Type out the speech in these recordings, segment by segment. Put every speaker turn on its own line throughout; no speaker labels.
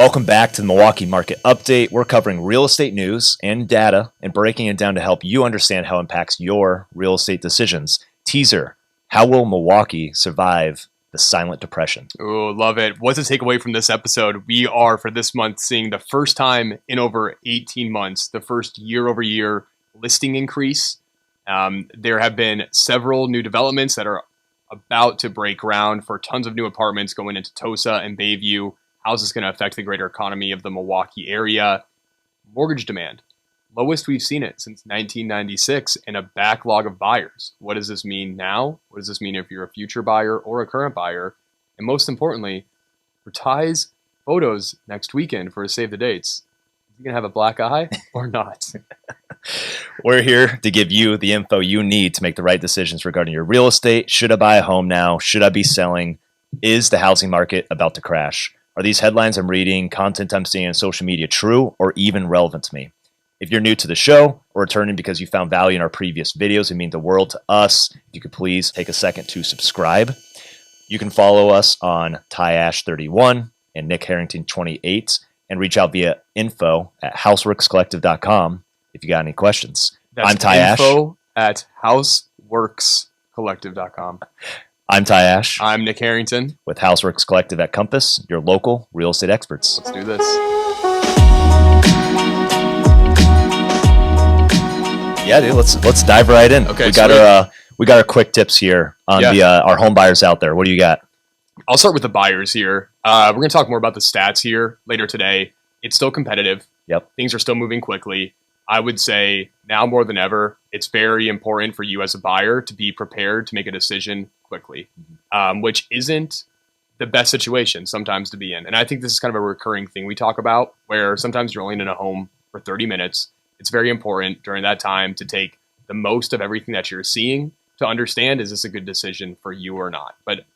Welcome back to the Milwaukee Market Update. We're covering real estate news and data and breaking it down to help you understand how it impacts your real estate decisions. Teaser, how will Milwaukee survive the silent depression?
Oh, love it. What's the takeaway from this episode? We are, for this month, seeing the first time in over 18 months, the first year-over-year listing increase. There have been several new developments that are about to break ground for tons of new apartments going into Tosa and Bayview. How's this going to affect the greater economy of the Milwaukee area? Mortgage demand, lowest we've seen it since 1996, and a backlog of buyers. What does this mean now? What does this mean if you're a future buyer or a current buyer? And most importantly, for Ty's photos next weekend for Save the Dates, is he going to have a black eye or not?
We're here to give you the info you need to make the right decisions regarding your real estate. Should I buy a home now? Should I be selling? Is the housing market about to crash? Are these headlines I'm reading, content I'm seeing on social media true or even relevant to me? If you're new to the show or returning because you found value in our previous videos, it means the world to us. If you could please take a second to subscribe. You can follow us on TyAsh31 and Nick Harrington28 and reach out via info@houseworkscollective.com if you got any questions.
That's
I'm Ty Ash.
info@houseworkscollective.com.
I'm Ty Ash.
I'm Nick Harrington.
With Houseworks Collective at Compass, your local real estate experts.
Let's do this.
Yeah, dude. Let's dive right in.
Okay,
we got our quick tips here on our home buyers out there. What do you got?
I'll start with the buyers here. We're going to talk more about the stats here later today. It's still competitive.
Yep.
Things are still moving quickly. I would say now more than ever, it's very important for you as a buyer to be prepared to make a decision quickly, which isn't the best situation sometimes to be in. And I think this is kind of a recurring thing we talk about, where sometimes you're only in a home for 30 minutes. It's very important during that time to take the most of everything that you're seeing to understand, is this a good decision for you or not? But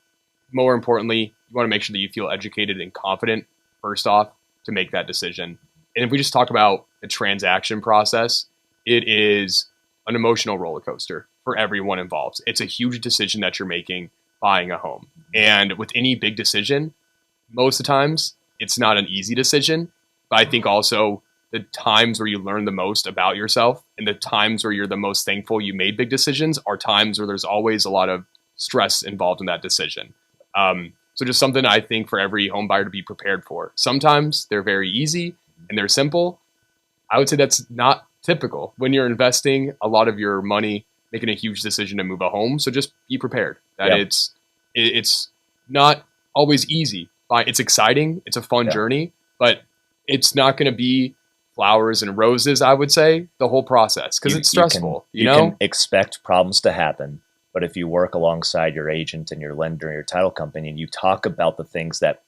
more importantly, you want to make sure that you feel educated and confident, first off, to make that decision. And if we just talk about the transaction process, it is an emotional roller coaster for everyone involved. It's a huge decision that you're making buying a home. And with any big decision, most of the times, it's not an easy decision. But I think also the times where you learn the most about yourself and the times where you're the most thankful you made big decisions are times where there's always a lot of stress involved in that decision. So just something I think for every home buyer to be prepared for. Sometimes they're very easy and they're simple. I would say that's not typical when you're investing a lot of your money, making a huge decision to move a home. So just be prepared that it's not always easy. It's exciting. It's a fun journey, but it's not going to be flowers and roses, I would say, the whole process, because it's stressful. You
can expect problems to happen, but if you work alongside your agent and your lender and your title company and you talk about the things that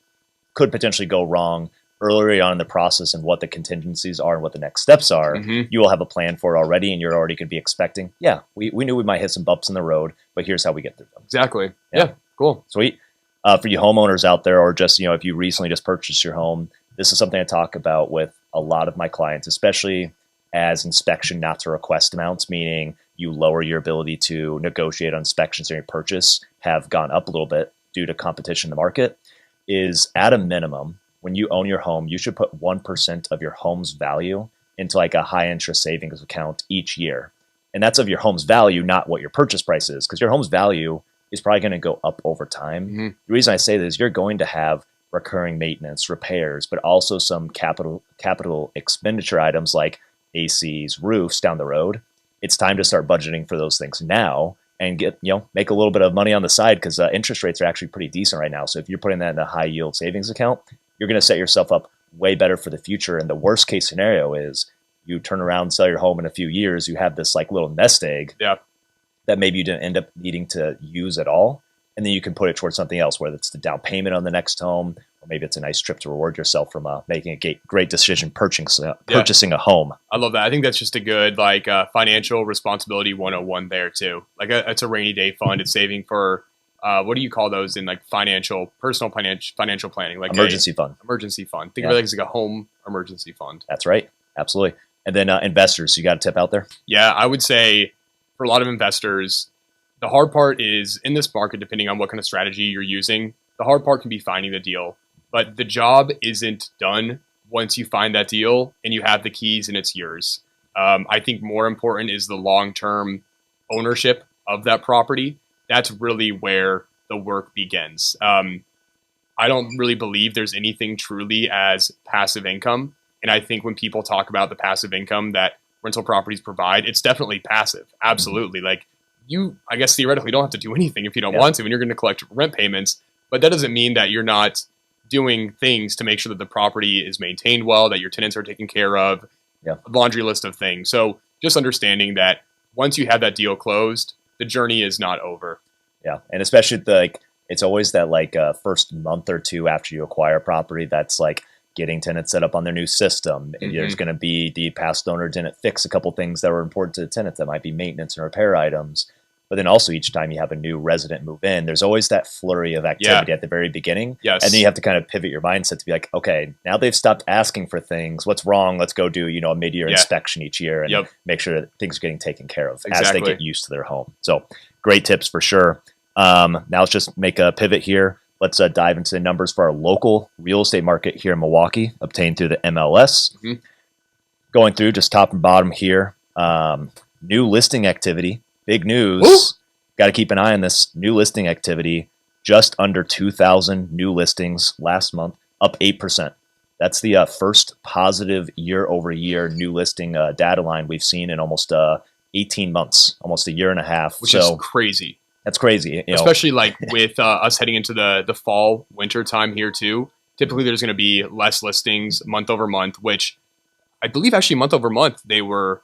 could potentially go wrong early on in the process and what the contingencies are and what the next steps are, you will have a plan for it already, and you're already going to be expecting, we knew we might hit some bumps in the road, but here's how we get through them.
Exactly. Yeah. Cool.
Sweet. For you homeowners out there, or just, if you recently just purchased your home, this is something I talk about with a lot of my clients, especially as inspection not to request amounts, meaning you lower your ability to negotiate on inspections during your purchase, have gone up a little bit due to competition in the market, is at a minimum, when you own your home, you should put 1% of your home's value into like a high interest savings account each year. And that's of your home's value, not what your purchase price is, because your home's value is probably going to go up over time. The reason I say this is you're going to have recurring maintenance, repairs, but also some capital expenditure items like ACs, roofs down the road. It's time to start budgeting for those things now and make a little bit of money on the side, because interest rates are actually pretty decent right now. So if you're putting that in a high yield savings account, you're going to set yourself up way better for the future. And the worst case scenario is you turn around and sell your home in a few years, you have this like little nest egg that maybe you didn't end up needing to use at all. And then you can put it towards something else, whether it's the down payment on the next home, or maybe it's a nice trip to reward yourself from making a great decision purchasing a home.
I love that. I think that's just a good financial responsibility 101 there too. It's a rainy day fund. It's saving for what do you call those in like personal financial planning? Like
emergency fund.
Emergency fund. Think of it as like a home emergency fund.
That's right. Absolutely. And then investors, you got a tip out there?
Yeah, I would say for a lot of investors, the hard part is in this market, depending on what kind of strategy you're using, the hard part can be finding the deal. but the job isn't done once you find that deal and you have the keys and it's yours. I think more important is the long-term ownership of that property. That's really where the work begins. I don't really believe there's anything truly as passive income. And I think when people talk about the passive income that rental properties provide, it's definitely passive. Absolutely. Like you, I guess theoretically don't have to do anything if you don't want to, and you're going to collect rent payments. But that doesn't mean that you're not doing things to make sure that the property is maintained well, that your tenants are taken care of, a laundry list of things. So just understanding that once you have that deal closed, the journey is not over.
Yeah. And especially it's always that first month or two after you acquire property, that's like getting tenants set up on their new system. And there's going to be the past owner didn't fix a couple things that were important to the tenants that might be maintenance and repair items. But then also each time you have a new resident move in, there's always that flurry of activity at the very beginning.
Yes.
And then you have to kind of pivot your mindset to be like, okay, now they've stopped asking for things. What's wrong? Let's go do, a mid-year inspection each year and make sure that things are getting taken care of as they get used to their home. So great tips for sure. Now let's just make a pivot here. Let's dive into the numbers for our local real estate market here in Milwaukee, obtained through the MLS. Going through just top and bottom here. New listing activity. Big news. Got to keep an eye on this new listing activity. Just under 2,000 new listings last month, up 8%. That's the first positive year-over-year new listing data line we've seen in almost 18 months, almost a year and a half.
Which is crazy.
That's crazy.
Especially with us heading into the fall, winter time here too. Typically there's going to be less listings month over month, which I believe actually month over month they were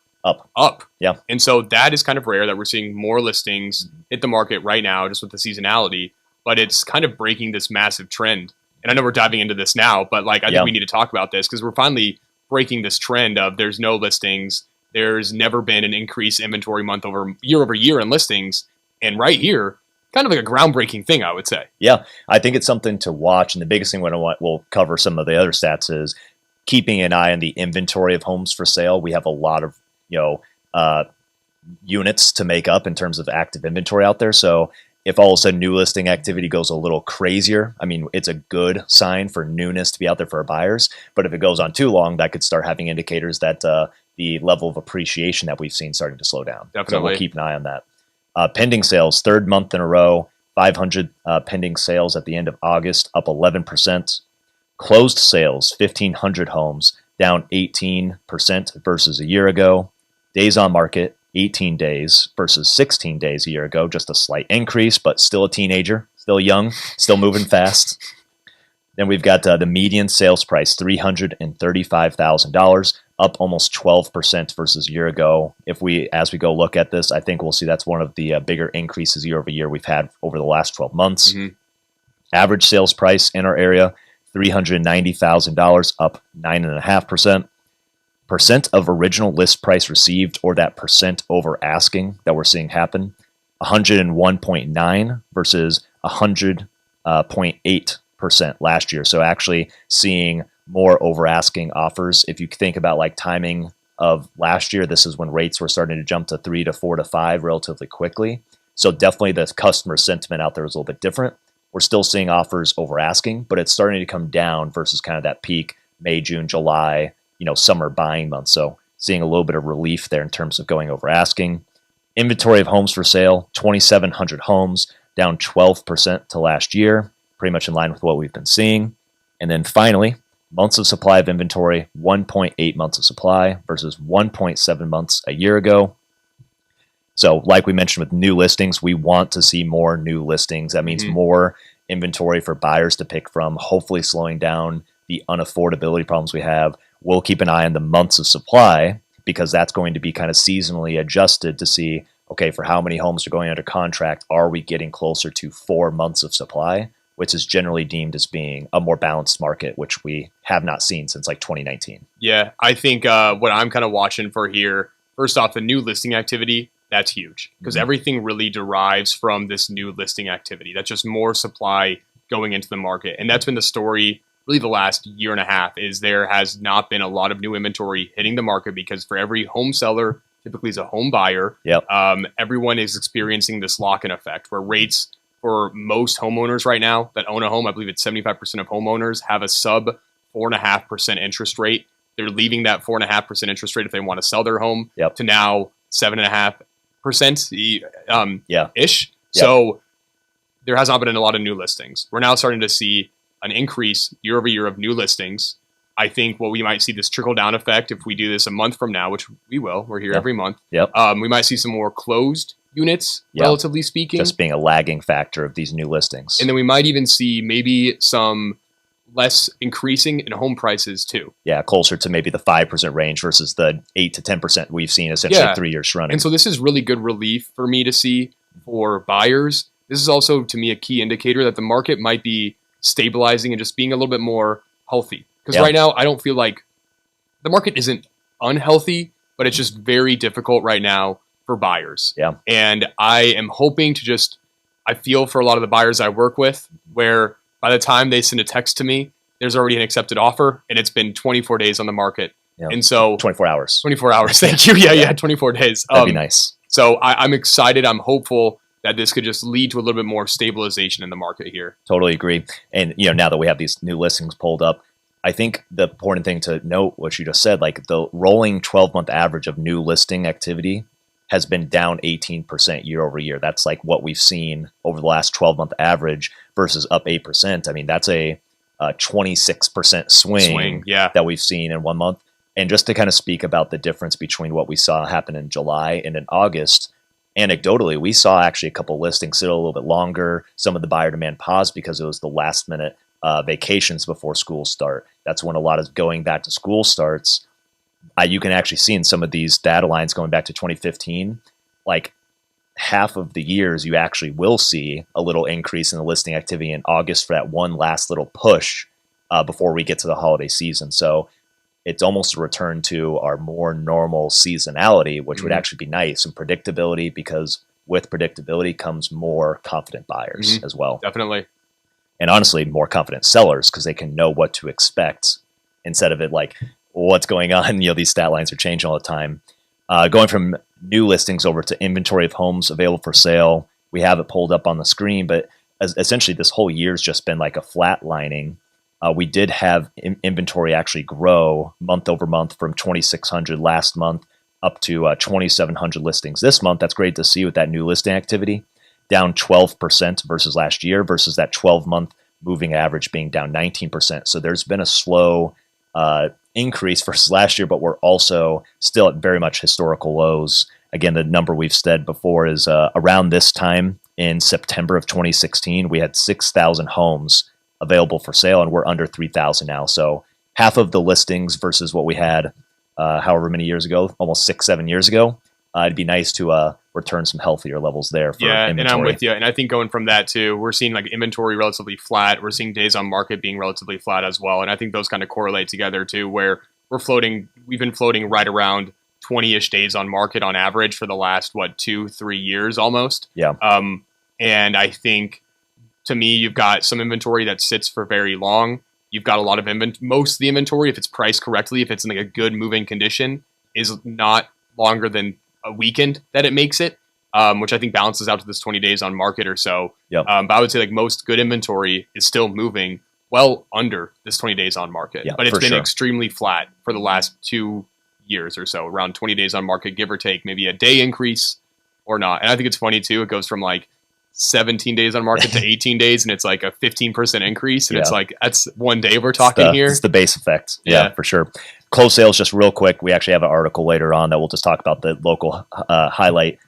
up.
Yeah.
And so that is kind of rare that we're seeing more listings hit the market right now just with the seasonality, but it's kind of breaking this massive trend. And I know we're diving into this now, but I think we need to talk about this because we're finally breaking this trend of there's no listings. There's never been an increased inventory month over year in listings. And right here, kind of like a groundbreaking thing, I would say.
Yeah, I think it's something to watch. And the biggest thing we'll cover some of the other stats is keeping an eye on the inventory of homes for sale. We have a lot of units to make up in terms of active inventory out there. So if all of a sudden new listing activity goes a little crazier, I mean, it's a good sign for newness to be out there for our buyers. But if it goes on too long, that could start having indicators that the level of appreciation that we've seen starting to slow down.
Definitely.
So we'll keep an eye on that. Pending sales, third month in a row, 500 pending sales at the end of August, up 11%. Closed sales, 1,500 homes, down 18% versus a year ago. Days on market, 18 days versus 16 days a year ago. Just a slight increase, but still a teenager, still young, still moving fast. Then we've got the median sales price, $335,000, up almost 12% versus a year ago. As we go look at this, I think we'll see that's one of the bigger increases year over year we've had over the last 12 months. Average sales price in our area, $390,000, up 9.5%. Percent of original list price received, or that percent over asking that we're seeing happen, 101.9 versus 100.8% last year. So actually seeing more over asking offers. If you think about timing of last year, this is when rates were starting to jump to 3 to 4 to 5 relatively quickly. So definitely the customer sentiment out there is a little bit different. We're still seeing offers over asking, but it's starting to come down versus kind of that peak May, June, July, summer buying months. So seeing a little bit of relief there in terms of going over asking. Inventory of homes for sale, 2,700 homes, down 12% to last year, pretty much in line with what we've been seeing. And then finally, months of supply of inventory, 1.8 months of supply versus 1.7 months a year ago. So like we mentioned with new listings, we want to see more new listings. That means more inventory for buyers to pick from, hopefully slowing down the unaffordability problems we have. We'll keep an eye on the months of supply because that's going to be kind of seasonally adjusted to see, okay, for how many homes are going under contract, are we getting closer to 4 months of supply, which is generally deemed as being a more balanced market, which we have not seen since 2019.
Yeah, I think what I'm kind of watching for here, first off, the new listing activity, that's huge because everything really derives from this new listing activity. That's just more supply going into the market. And that's been the story really the last year and a half, is there has not been a lot of new inventory hitting the market because for every home seller typically is a home buyer. Everyone is experiencing this lock-in effect where rates for most homeowners right now that own a home. I believe it's 75% of homeowners have a sub 4.5% interest rate. They're leaving that 4.5% interest rate if they want to sell their home to now 7.5% ish. So there has not been a lot of new listings. We're now starting to see an increase year over year of new listings. I think what we might see this trickle down effect if we do this a month from now, which we will. We're here every month. We might see some more closed units, relatively speaking.
Just being a lagging factor of these new listings.
And then we might even see maybe some less increasing in home prices too.
Yeah, closer to maybe the 5% range versus the 8 to 10% we've seen essentially 3 years running.
And so this is really good relief for me to see for buyers. This is also, to me, a key indicator that the market might be stabilizing and just being a little bit more healthy. Because right now, I don't feel like the market isn't unhealthy, but it's just very difficult right now for buyers. And I am hoping to I feel for a lot of the buyers I work with, where by the time they send a text to me, there's already an accepted offer, and it's been 24 days on the market. And so
24 hours.
24 hours. Thank you. Yeah, 24 days.
That'd be nice.
So I'm excited. I'm hopeful that this could just lead to a little bit more stabilization in the market here.
Totally agree. And now that we have these new listings pulled up, I think the important thing to note, what you just said, like the rolling 12-month average of new listing activity has been down 18% year over year. That's like what we've seen over the last 12-month average versus up 8%. I mean, that's a 26% swing that we've seen in 1 month. And just to kind of speak about the difference between what we saw happen in July and in August, anecdotally, we saw actually a couple listings sit a little bit longer. Some of the buyer demand paused because it was the last minute vacations before school start. That's when a lot of going back to school starts. You can actually see in some of these data lines going back to 2015, like half of the years you actually will see a little increase in the listing activity in August for that one last little push before we get to the holiday season. So it's almost a return to our more normal seasonality, which would actually be nice, and predictability, because with predictability comes more confident buyers as well.
Definitely.
And honestly, more confident sellers, because they can know what to expect instead of it like, what's going on? These stat lines are changing all the time. Going from new listings over to inventory of homes available for sale. We have it pulled up on the screen, but essentially this whole year's just been like a flatlining. We did have inventory actually grow month over month from 2,600 last month up to 2,700 listings this month. That's great to see with that new listing activity. Down 12% versus last year, versus that 12-month moving average being down 19%. So there's been a slow increase versus last year, but we're also still at very much historical lows. Again, the number we've said before is around this time in September of 2016, we had 6,000 homes available for sale, and we're under 3,000 now. So half of the listings versus what we had however many years ago, almost 6-7 years ago. It'd be nice to return some healthier levels there for inventory.
And I'm with you. And I think going from that too, we're seeing like inventory relatively flat. We're seeing days on market being relatively flat as well. And I think those kind of correlate together too, where we've been floating right around 20-ish days on market on average for the last, 2-3 years almost. And I think, to me, you've got some inventory that sits for very long. You've got a lot of most of the inventory, if it's priced correctly, if it's in like a good moving condition, is not longer than a weekend that it makes it, which I think balances out to this 20 days on market or so. But I would say like most good inventory is still moving well under this 20 days on market. But it's been extremely flat for the last 2 years or so, around 20 days on market, give or take, maybe a day increase or not. And I think it's funny too. It goes from like 17 days on market to 18 days, and it's like a 15% increase. And it's like, that's one day we're talking here.
It's the base effect. Yeah, for sure. Close sales, just real quick. We actually have an article later on that we'll just talk about the local highlight.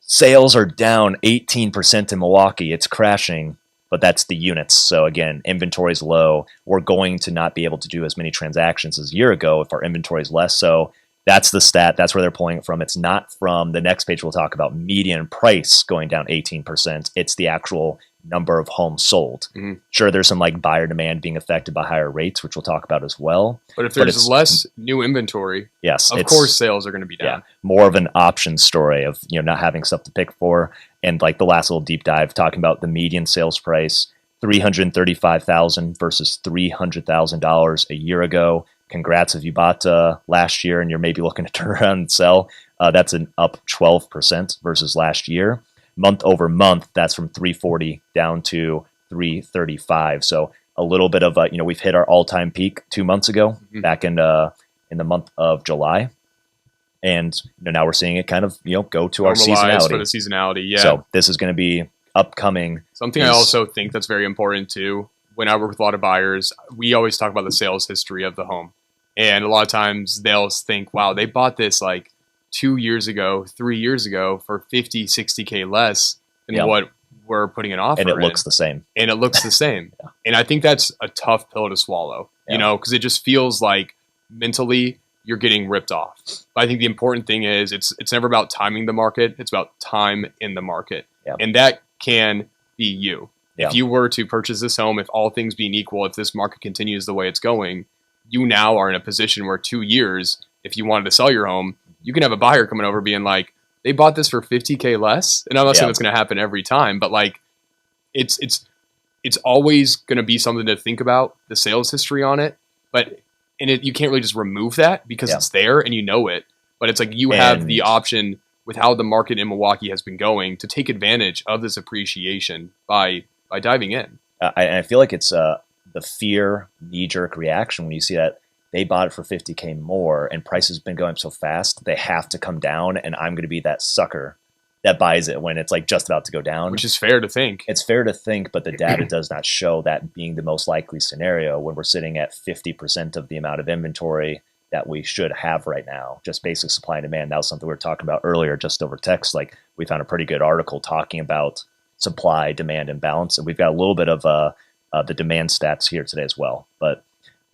Sales are down 18% in Milwaukee. It's crashing, but that's the units. So again, inventory is low. We're going to not be able to do as many transactions as a year ago if our inventory is less. So that's the stat. That's where they're pulling it from. It's not from the next page. We'll talk about median price going down 18%. It's the actual number of homes sold. Sure, there's some like buyer demand being affected by higher rates, which we'll talk about as well.
But if there's less new inventory, of course sales are going to be down.
More of an option story of not having stuff to pick for. And like the last little deep dive, talking about the median sales price, $335,000 versus $300,000 a year ago. Congrats if you bought last year and you're maybe looking to turn around and sell. That's an up 12% versus last year. month over month, that's from 340 down to 335. So a little bit of a, we've hit our all-time peak 2 months ago, back in the month of July. And now we're seeing it kind of, go to our seasonality.
For the seasonality, yeah.
So this is going to be upcoming.
Something I also think that's very important too, when I work with a lot of buyers, we always talk about the sales history of the home. And a lot of times they'll think, wow, they bought this like 2 years ago, 3 years ago for 50, 60K less than what we're putting an offer in.
And it looks the same.
And it looks the same. And I think that's a tough pill to swallow, because it just feels like mentally you're getting ripped off. But I think the important thing is it's never about timing the market. It's about time in the market. And that can be you. If you were to purchase this home, if all things being equal, if this market continues the way it's going, you now are in a position where 2 years, if you wanted to sell your home, you can have a buyer coming over being like, they bought this for 50K less. And I'm not saying that's going to happen every time, but like it's always going to be something to think about, the sales history on it. But you can't really just remove that because it's there and you know it. But it's like you have the option with how the market in Milwaukee has been going to take advantage of this appreciation by diving in.
I feel like it's the fear knee-jerk reaction when you see that they bought it for 50K more and prices have been going up so fast, they have to come down, and I'm going to be that sucker that buys it when it's like just about to go down.
Which is fair to think.
It's fair to think, but the data does not show that being the most likely scenario when we're sitting at 50% of the amount of inventory that we should have right now. Just basic supply and demand. That was something we were talking about earlier just over text. Like we found a pretty good article talking about supply, demand, and balance. And we've got a little bit of the demand stats here today as well. But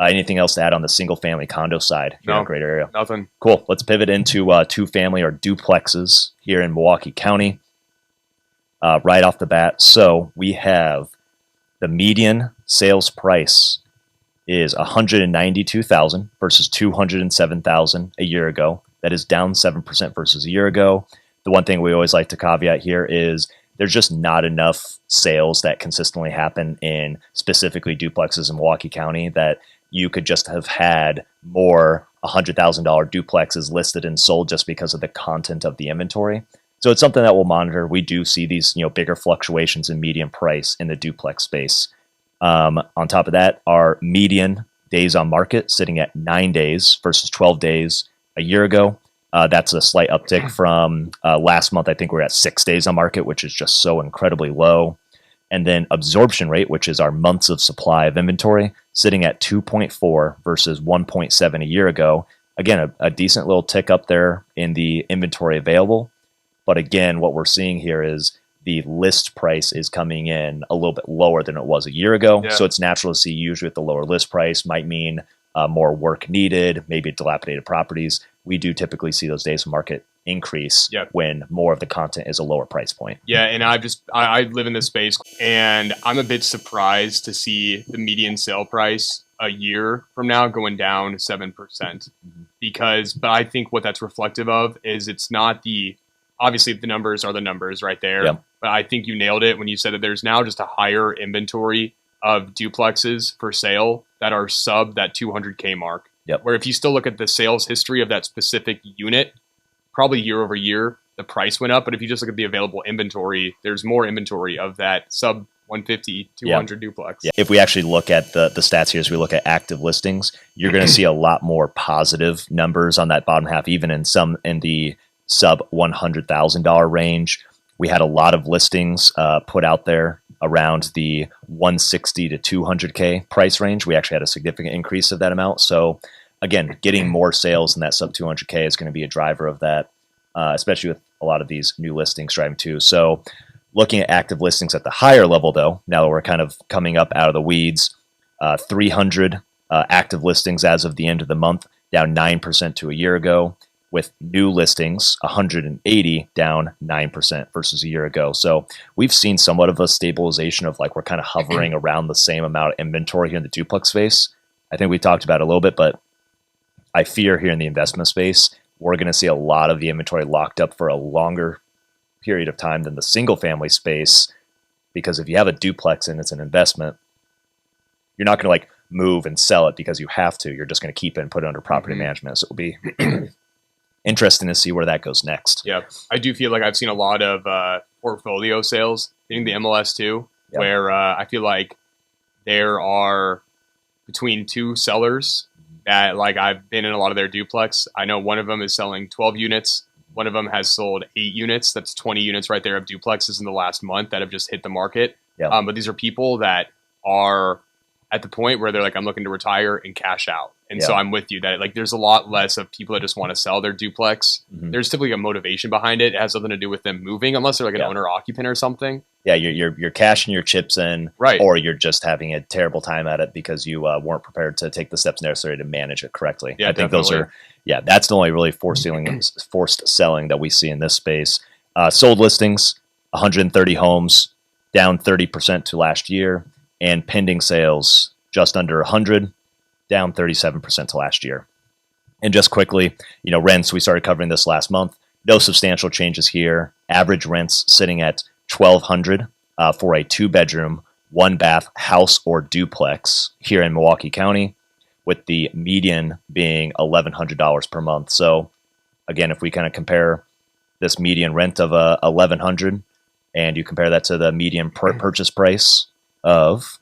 anything else to add on the single family condo side here in the Greater Area?
Nothing. Cool.
Let's pivot into two family or duplexes here in Milwaukee County. Right off the bat. So we have the median sales price is $192,000 versus $207,000 a year ago. That is down 7% versus a year ago. The one thing we always like to caveat here is there's just not enough sales that consistently happen in specifically duplexes in Milwaukee County that you could just have had more $100,000 duplexes listed and sold just because of the content of the inventory. So it's something that we'll monitor. We do see these, bigger fluctuations in median price in the duplex space. On top of that, our median days on market sitting at 9 days versus 12 days a year ago. That's a slight uptick from last month. I think we're at 6 days on market, which is just so incredibly low. And then absorption rate, which is our months of supply of inventory, sitting at 2.4 versus 1.7 a year ago. Again, a decent little tick up there in the inventory available. But again, what we're seeing here is the list price is coming in a little bit lower than it was a year ago. So it's natural to see usually with the lower list price might mean more work needed, maybe dilapidated properties. We do typically see those days of market increase when more of the content is a lower price point.
Yeah, and I live in this space, and I'm a bit surprised to see the median sale price a year from now going down 7%. But I think what that's reflective of is it's not obviously the numbers are the numbers right there. But I think you nailed it when you said that there's now just a higher inventory of duplexes for sale that are sub that 200K mark. Where if you still look at the sales history of that specific unit, probably year over year, the price went up. But if you just look at the available inventory, there's more inventory of that sub 150, 200 duplex.
If we actually look at the stats here, as we look at active listings, you're going to see a lot more positive numbers on that bottom half, even in the sub $100,000 range. We had a lot of listings put out there around the 160 to 200K price range. We actually had a significant increase of that amount. So again, getting more sales in that sub 200K is going to be a driver of that, especially with a lot of these new listings driving too. So looking at active listings at the higher level though, now that we're kind of coming up out of the weeds, 300 active listings as of the end of the month, down 9% to a year ago. With new listings, 180 down 9% versus a year ago. So we've seen somewhat of a stabilization of like we're kind of hovering around the same amount of inventory here in the duplex space. I think we talked about it a little bit, but I fear here in the investment space, we're going to see a lot of the inventory locked up for a longer period of time than the single family space. Because if you have a duplex and it's an investment, you're not going to like move and sell it because you have to. You're just going to keep it and put it under property management. So it'll be interesting to see where that goes next.
Yeah, I do feel like I've seen a lot of portfolio sales hitting the MLS too,
Yep.
where I feel like there are between two sellers that, like, I've been in a lot of their duplex. I know one of them is selling 12 units. One of them has sold 8 units. That's 20 units right there of duplexes in the last month that have just hit the market.
Yep.
But these are people that are at the point where they're like, I'm looking to retire and cash out. And so I'm with you that, like, there's a lot less of people that just want to sell their duplex.
Mhm.
There's typically a motivation behind it. It has something to do with them moving, unless they're like an owner occupant or something.
Yeah, you're cashing your chips in,
Right.
or you're just having a terrible time at it because you weren't prepared to take the steps necessary to manage it correctly.
Yeah,
I think those are, that's the only really forced selling that we see in this space. Sold listings, 130 homes, down 30% to last year, and pending sales just under 100, down 37% to last year. And just quickly, rents, we started covering this last month. No substantial changes here. Average rents sitting at $1,200 for a 2-bedroom, 1-bath house or duplex here in Milwaukee County, with the median being $1,100 per month. So again, if we kind of compare this median rent of $1,100 and you compare that to the median purchase price of,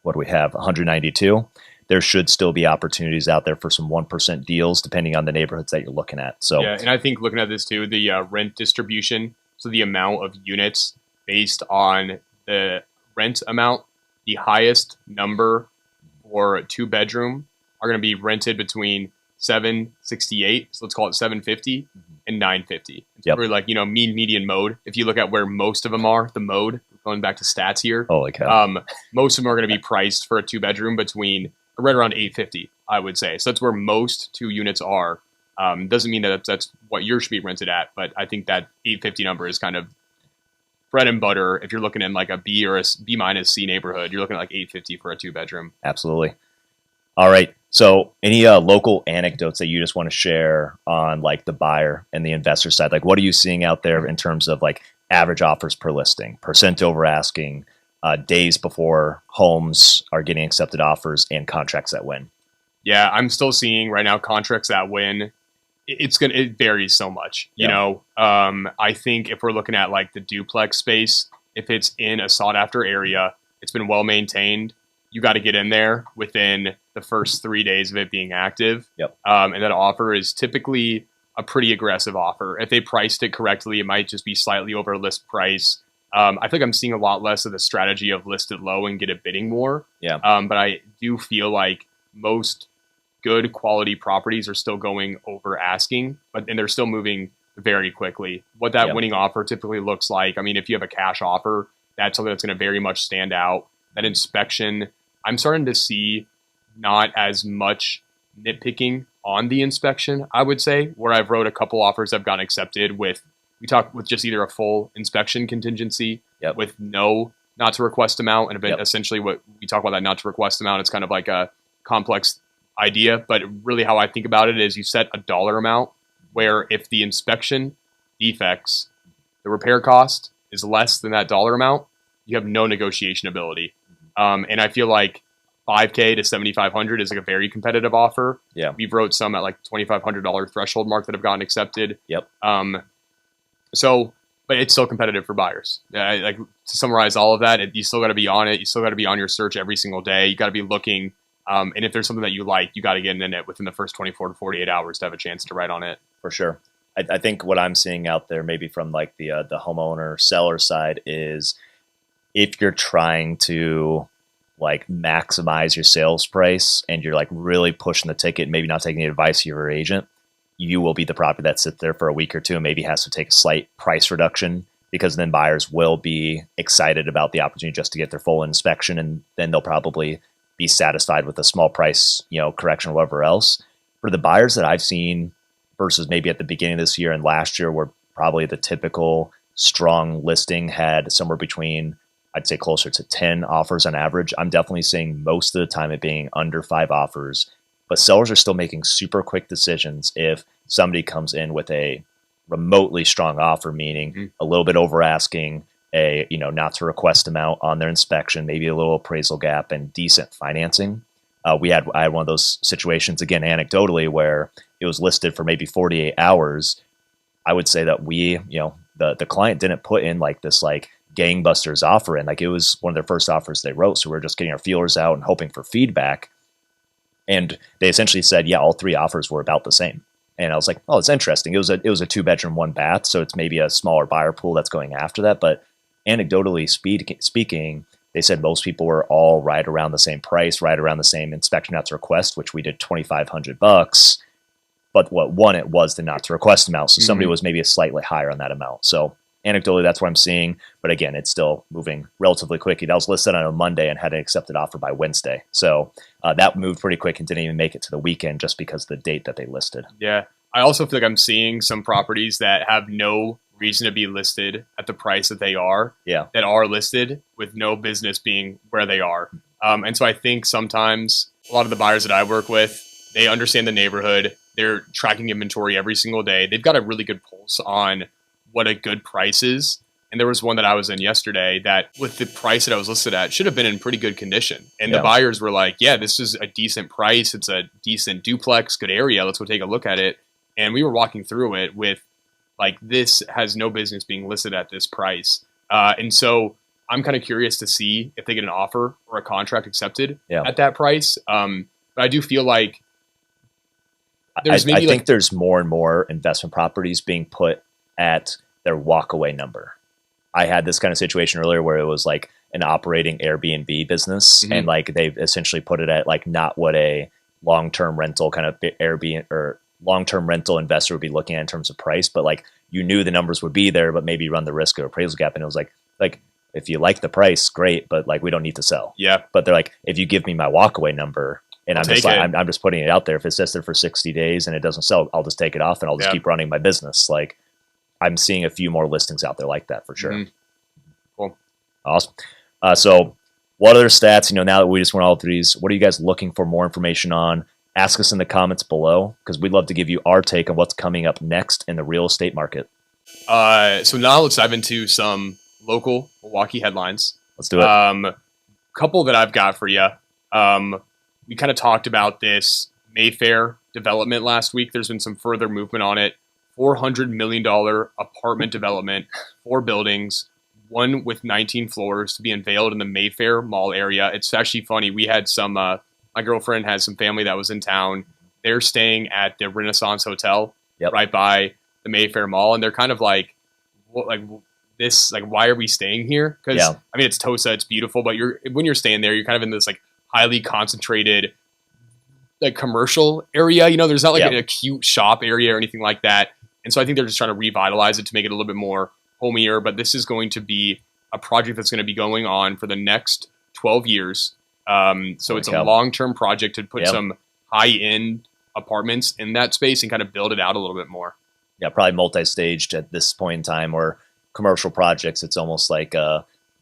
what do we have, $192, there should still be opportunities out there for some 1% deals depending on the neighborhoods that you're looking at. So
yeah, and I think looking at this too, the rent distribution, so the amount of units based on the rent amount, the highest number for a 2-bedroom are going to be rented between $768, so let's call it $750, and $950.
Yep.
For, like, mean, median, mode. If you look at where most of them are, the mode, going back to stats here,
holy cow.
Most of them are going to be priced for a 2-bedroom between right around $850, I would say. So that's where most 2 units are. Doesn't mean that that's what yours should be rented at, but I think that $850 number is kind of bread and butter. If you're looking in like a B or a B minus C neighborhood, you're looking at like $850 for a 2-bedroom.
Absolutely. All right. So any local anecdotes that you just want to share on like the buyer and the investor side? Like, what are you seeing out there in terms of like average offers per listing, percent over asking, days before homes are getting accepted offers, and contracts that win?
Yeah, I'm still seeing right now contracts that win. It varies so much. I think if we're looking at like the duplex space, if it's in a sought after area, it's been well maintained, you got to get in there within the first 3 days of it being active.
Yep.
And that offer is typically a pretty aggressive offer. If they priced it correctly, it might just be slightly over list price. I think I'm seeing a lot less of the strategy of list it low and get it bidding more.
Yeah.
But I do feel like most good quality properties are still going over asking, and they're still moving very quickly. What that winning offer typically looks like, I mean, if you have a cash offer, that's something that's going to very much stand out. That inspection, I'm starting to see not as much nitpicking on the inspection, I would say, where I've wrote a couple offers that have gotten accepted with just either a full inspection contingency with no not to request amount. And essentially what we talk about, that not to request amount, it's kind of like a complex idea, but really how I think about it is you set a dollar amount where if the inspection defects, the repair cost is less than that dollar amount, you have no negotiation ability. And I feel like $5K to $7,500 is like a very competitive offer.
Yeah.
We've wrote some at like $2,500 threshold mark that have gotten accepted.
Yep.
But it's still competitive for buyers. Like, to summarize all of that, you still got to be on it. You still got to be on your search every single day. You got to be looking. And if there's something that you like, you got to get in it within the first 24 to 48 hours to have a chance to write on it.
For sure. I think what I'm seeing out there, maybe from like the homeowner seller side, is if you're trying to like maximize your sales price and you're like really pushing the ticket, maybe not taking the advice of your agent, you will be the property that sits there for a week or two and maybe has to take a slight price reduction, because then buyers will be excited about the opportunity just to get their full inspection, and then they'll probably be satisfied with a small price, correction or whatever else. For the buyers that I've seen versus maybe at the beginning of this year and last year, where probably the typical strong listing had somewhere between, I'd say, closer to 10 offers on average, I'm definitely seeing most of the time it being under 5 offers. But sellers are still making super quick decisions if somebody comes in with a remotely strong offer, meaning a little bit over asking, a not to request amount on their inspection, maybe a little appraisal gap, and decent financing. I had one of those situations, again, anecdotally, where it was listed for maybe 48 hours. I would say that we, the client didn't put in like this like gangbusters offer in. Like it was one of their first offers they wrote. So we were just getting our feelers out and hoping for feedback. And they essentially said, yeah, all 3 offers were about the same. And I was like, oh, it's interesting. It was a 2-bedroom, 1 bath. So it's maybe a smaller buyer pool that's going after that. But anecdotally speaking, they said most people were all right around the same price, right around the same inspection not to request, which we did $2,500. But what won it was the not to request amount. So somebody was maybe a slightly higher on that amount. So anecdotally, that's what I'm seeing. But again, it's still moving relatively quickly. That was listed on a Monday and had an accepted offer by Wednesday. So that moved pretty quick and didn't even make it to the weekend just because of the date that they listed.
Yeah. I also feel like I'm seeing some properties that have no reason to be listed at the price that they are, that are listed with no business being where they are. And so I think sometimes a lot of the buyers that I work with, they understand the neighborhood. They're tracking inventory every single day. They've got a really good pulse on what a good price is. And there was one that I was in yesterday that with the price that I was listed at should have been in pretty good condition. And the buyers were like, yeah, this is a decent price. It's a decent duplex, good area. Let's go take a look at it. And we were walking through it with like, this has no business being listed at this price. And so I'm kind of curious to see if they get an offer or a contract accepted at that price. But I do feel like
there's I think there's more and more investment properties being put at their walkaway number. I had this kind of situation earlier where it was like an operating Airbnb business, and like they've essentially put it at like not what a long-term rental kind of Airbnb or long-term rental investor would be looking at in terms of price, but like you knew the numbers would be there, but maybe run the risk of appraisal gap. And it was like if you like the price, great, but like we don't need to sell. Yeah. But they're like, if you give me my walkaway number, and I'm just putting it out there. If it sits there for 60 days and it doesn't sell, I'll just take it off and I'll just keep running my business. Like I'm seeing a few more listings out there like that for sure.
Cool.
Awesome. So what other stats, now that we just went all through these, what are you guys looking for more information on? Ask us in the comments below, because we'd love to give you our take on what's coming up next in the real estate market.
So now let's dive into some local Milwaukee headlines.
Let's do it.
Couple that I've got for you. We kind of talked about this Mayfair development last week. There's been some further movement on it. $400 million apartment development, 4 buildings, one with 19 floors to be unveiled in the Mayfair Mall area. It's actually funny. We had some, my girlfriend has some family that was in town. They're staying at the Renaissance Hotel right by the Mayfair Mall. And they're kind of like, why are we staying here? Because I mean, it's Tosa, it's beautiful, but when you're staying there, you're kind of in this like highly concentrated like commercial area. There's not like an acute shop area or anything like that. And so I think they're just trying to revitalize it to make it a little bit more homier. But this is going to be a project that's going to be going on for the next 12 years. So it's a long-term project to put some high-end apartments in that space and kind of build it out a little bit more.
Yeah, probably multi-staged at this point in time, or commercial projects. It's almost like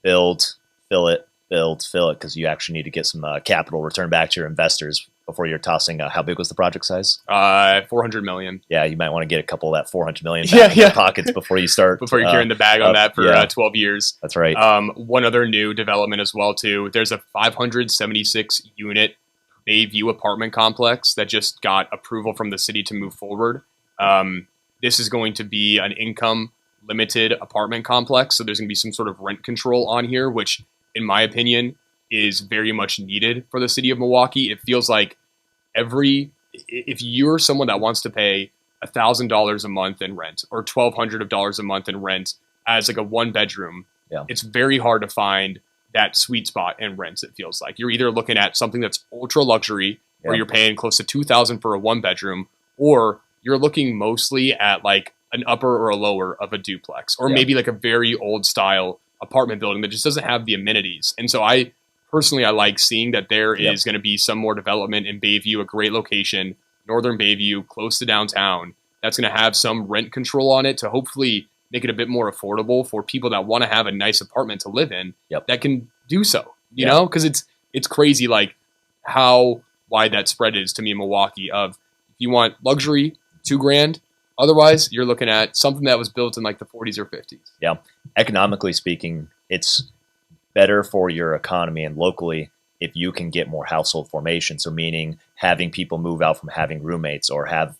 build, fill it, because you actually need to get some capital return back to your investors before you're tossing. How big was the project size?
$400 million.
Yeah, you might want to get a couple of that $400 million back in your pockets before you start.
Before you're carrying the bag on that for 12 years.
That's right.
One other new development as well, too. There's a 576 unit Bayview apartment complex that just got approval from the city to move forward. This is going to be an income limited apartment complex. So there's going to be some sort of rent control on here, which in my opinion is very much needed for the city of Milwaukee. It feels like if you're someone that wants to pay $1,000 a month in rent or $1,200 a month in rent as like a 1-bedroom, it's very hard to find that sweet spot in rents. It feels like you're either looking at something that's ultra luxury where you're paying close to $2,000 for a 1-bedroom, or you're looking mostly at like an upper or a lower of a duplex, or maybe like a very old style apartment building that just doesn't have the amenities. And so I like seeing that there is going to be some more development in Bayview, a great location, Northern Bayview, close to downtown. That's going to have some rent control on it to hopefully make it a bit more affordable for people that want to have a nice apartment to live in that can do so, you know, because it's crazy like how wide that spread is to me in Milwaukee of if you want luxury, $2,000. Otherwise, you're looking at something that was built in like the 40s or 50s. Yeah.
Economically speaking, it's better for your economy and locally if you can get more household formation. So meaning having people move out from having roommates, or have,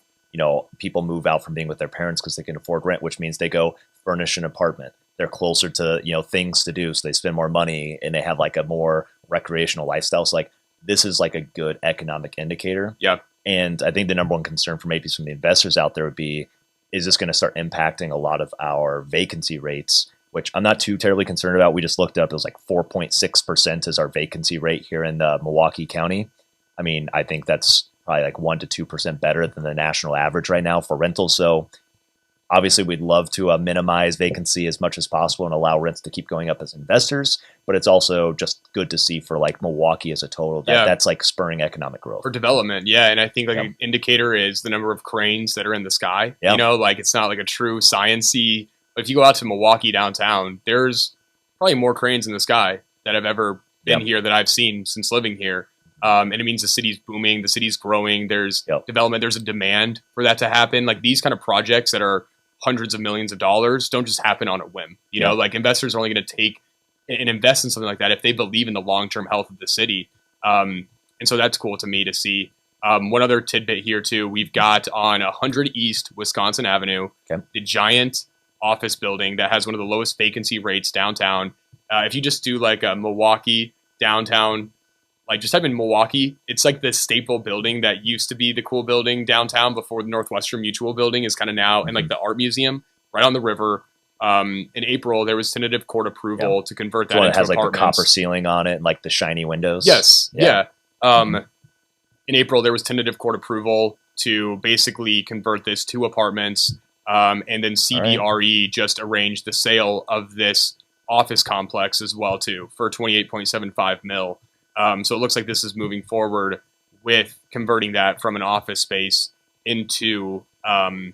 people move out from being with their parents because they can afford rent, which means they go furnish an apartment. They're closer to, things to do. So they spend more money and they have like a more recreational lifestyle. So like this is like a good economic indicator.
Yeah.
And I think the number one concern for maybe some of the investors out there would be, is this going to start impacting a lot of our vacancy rates, which I'm not too terribly concerned about. We just looked up, it was like 4.6% is our vacancy rate here in Milwaukee County. I mean, I think that's probably like 1 to 2% better than the national average right now for rentals. So obviously we'd love to minimize vacancy as much as possible and allow rents to keep going up as investors, but it's also just good to see for like Milwaukee as a total that that's like spurring economic growth
for development. Yeah. And I think like an indicator is the number of cranes that are in the sky. You know, like it's not like a true science-y, but if you go out to Milwaukee downtown, there's probably more cranes in the sky that have ever been here that I've seen since living here. And it means the city's booming, the city's growing, there's development, there's a demand for that to happen. Like these kind of projects that are hundreds of millions of dollars don't just happen on a whim. You know, like investors are only going to take and invest in something like that if they believe in the long-term health of the city. And so that's cool to me to see. One other tidbit here too, we've got on 100 East Wisconsin Avenue, the giant office building that has one of the lowest vacancy rates downtown. If you just do like a Milwaukee downtown, like just type in Milwaukee, it's like the staple building that used to be the cool building downtown before the Northwestern Mutual building is kind of now, and like the art museum right on the river. In April, there was tentative court approval to convert that into
it has like
apartments.
the copper ceiling on it and like the shiny windows.
Yes. Yeah. In April, there was tentative court approval to basically convert this to apartments. And then CBRE just arranged the sale of this office complex as well too for 28.75 mil. So it looks like this is moving forward with converting that from an office space into an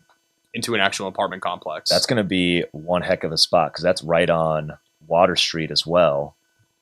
actual apartment complex.
That's going to be one heck of a spot because that's right on Water Street as well.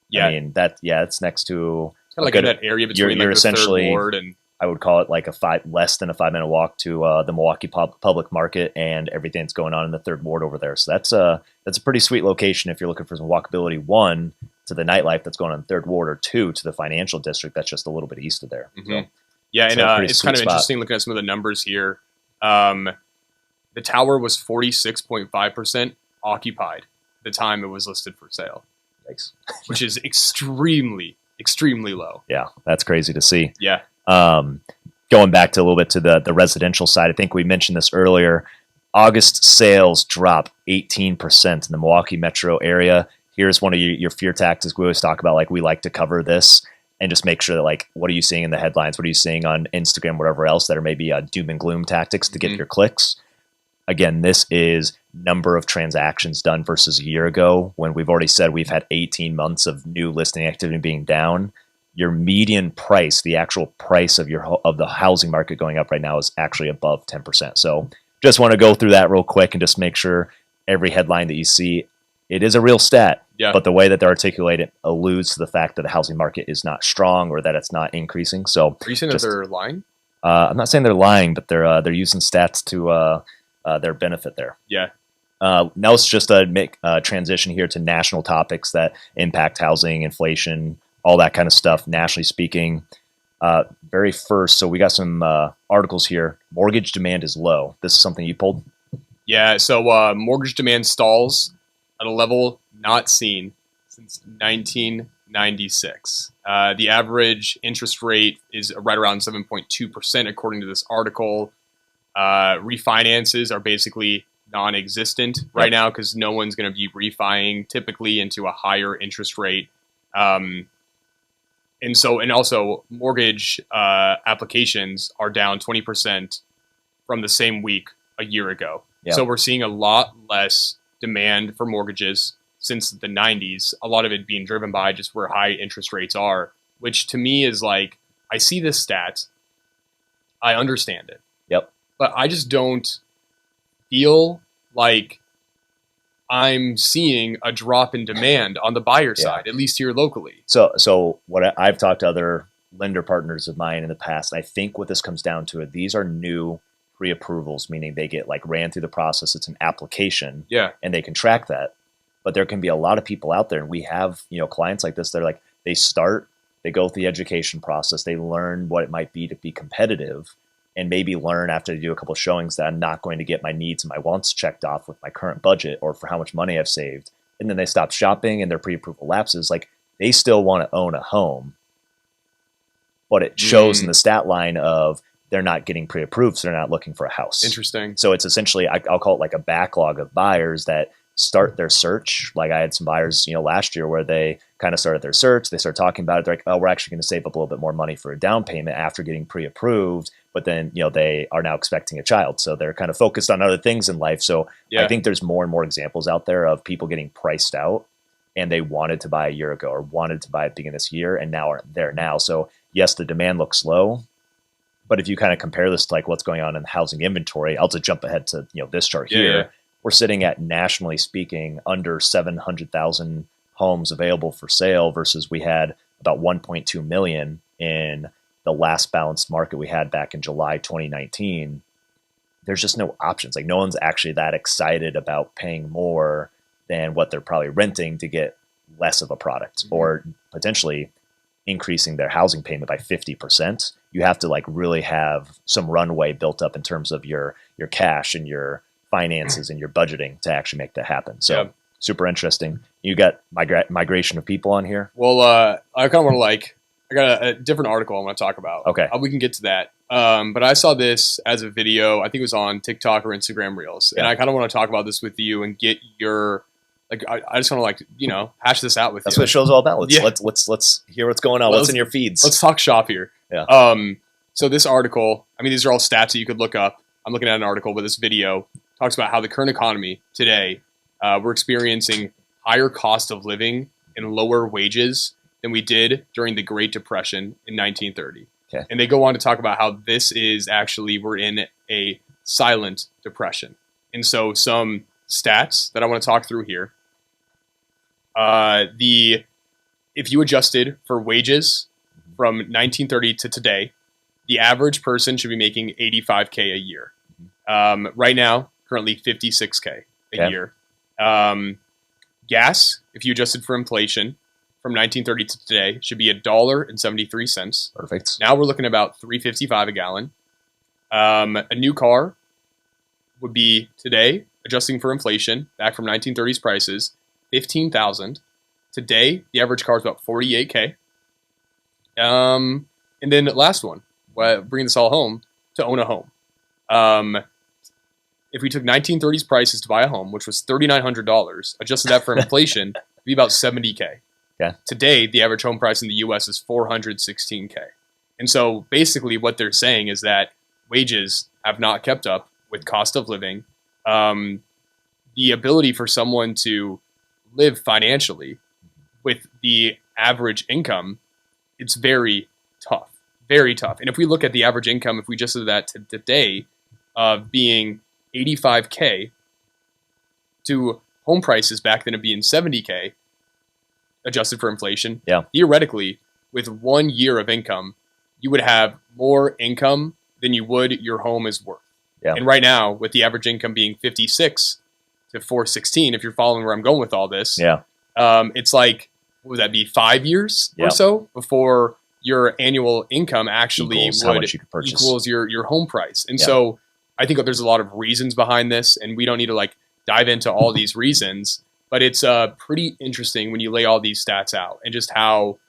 Yeah,
I mean it's next to
it's kind of like in that area between
you're
like the
essentially,
Third Ward and
I would call it like less than a 5-minute walk to the Milwaukee Public Market and everything that's going on in the Third Ward over there. So that's a pretty sweet location if you're looking for some walkability. 1, to the nightlife that's going on in the Third Ward, or 2, to the financial district that's just a little bit east of there. So,
yeah, and it's kind of interesting looking at some of the numbers here. The tower was 46.5% occupied the time it was listed for sale.
Thanks.
Which is extremely, extremely low.
Yeah, that's crazy to see.
Yeah.
Going back to a little bit to the residential side, I think we mentioned this earlier. August sales drop 18% in the Milwaukee metro area. Here's one of your fear tactics. We always talk about, like, we like to cover this and just make sure that, like, what are you seeing in the headlines? What are you seeing on Instagram, whatever else that are maybe doom and gloom tactics to get your clicks? Again, this is number of transactions done versus a year ago, when we've already said we've had 18 months of new listing activity being down. Your median price, the actual price of the housing market going up right now, is actually above 10%. So just want to go through that real quick and just make sure every headline that you see, it is a real stat, but the way that they're articulated alludes to the fact that the housing market is not strong or that it's not increasing. So
are you saying that they're lying?
I'm not saying they're lying, but they're using stats to their benefit there.
Yeah.
Now let's just make a transition here to national topics that impact housing, inflation, all that kind of stuff, nationally speaking. Very first, so we got some articles here. Mortgage demand is low. This is something you pulled?
Yeah, so mortgage demand stalls at a level not seen since 1996. The average interest rate is right around 7.2%, according to this article. Refinances are basically non-existent right now because no one's going to be refining typically into a higher interest rate. And also mortgage applications are down 20% from the same week a year ago. So we're seeing a lot less demand for mortgages since the 90s, a lot of it being driven by just where high interest rates are, which to me is like, I see this stat, I understand it. But I just don't feel like I'm seeing a drop in demand on the buyer side, at least here locally.
So what I've talked to other lender partners of mine in the past, I think what this comes down to, these are new pre-approvals, meaning they get like ran through the process. It's an application, and they can track that. But there can be a lot of people out there, and we have clients like this. They're like, they go through the education process, they learn what it might be to be competitive, and maybe learn after I do a couple of showings that I'm not going to get my needs and my wants checked off with my current budget or for how much money I've saved. And then they stop shopping and their pre-approval lapses. Like, they still want to own a home, but it shows in the stat line of they're not getting pre-approved, so they're not looking for a house.
Interesting.
So it's essentially, I'll call it like a backlog of buyers that start their search. Like, I had some buyers, last year where they kind of started their search. They start talking about it. They're like, oh, we're actually going to save up a little bit more money for a down payment after getting pre-approved. But then, they are now expecting a child. So they're kind of focused on other things in life. So I think there's more and more examples out there of people getting priced out and they wanted to buy a year ago or wanted to buy at the beginning of this year and now are there now. So yes, the demand looks low. But if you kind of compare this to like what's going on in the housing inventory, I'll just jump ahead to this chart here. Yeah. We're sitting at, nationally speaking, under 700,000 homes available for sale versus we had about 1.2 million in the last balanced market we had back in July 2019. There's just no options. Like, no one's actually that excited about paying more than what they're probably renting to get less of a product, or potentially increasing their housing payment by 50%. You have to like really have some runway built up in terms of your cash and your finances and your budgeting to actually make that happen. So super interesting. You got migration of people on here.
Well, I kind of want to I got a different article I want to talk about. Okay. We can get to that. But I saw this as a video. I think it was on TikTok or Instagram Reels. And I kind of want to talk about this with you and get your, I just want to hash this out with you.
That's what the show's all about. Let's hear what's going on. What's in your feeds?
Let's talk shop here. Yeah. So this article, these are all stats that you could look up. I'm looking at an article, but this video talks about how the current economy today, we're experiencing higher cost of living and lower wages than we did during the Great Depression in 1930. Okay. And they go on to talk about how this is actually, we're in a silent depression. And so some stats that I want to talk through here. If you adjusted for wages from 1930 to today, the average person should be making $85K a year. Right now, currently $56K a year. Gas, if you adjusted for inflation from 1930 to today, should be $1.73.
Perfect.
Now we're looking at about $3.55 a gallon. A new car would be today, adjusting for inflation, back from 1930s prices, $15,000. Today, the average car is about $48K. And then the last one, bringing this all home, to own a home. If we took 1930s prices to buy a home, which was $3,900, adjusted that for inflation, it'd be about $70K.
Yeah.
Today, the average home price in the U.S. is $416K. And so basically what they're saying is that wages have not kept up with cost of living. The ability for someone to live financially with the average income, it's very tough, very tough. And if we look at the average income, if we just did that to today, being $85K to home prices back then of being $70K, adjusted for inflation, theoretically, with 1 year of income, you would have more income than you would your home is worth. Yeah. And right now, with the average income being 56 to 416, if you're following where I'm going with all this, it's like, what would that be, 5 years or so before your annual income actually equals your home price. And so I think there's a lot of reasons behind this, and we don't need to dive into all these reasons, but it's pretty interesting when you lay all these stats out and just how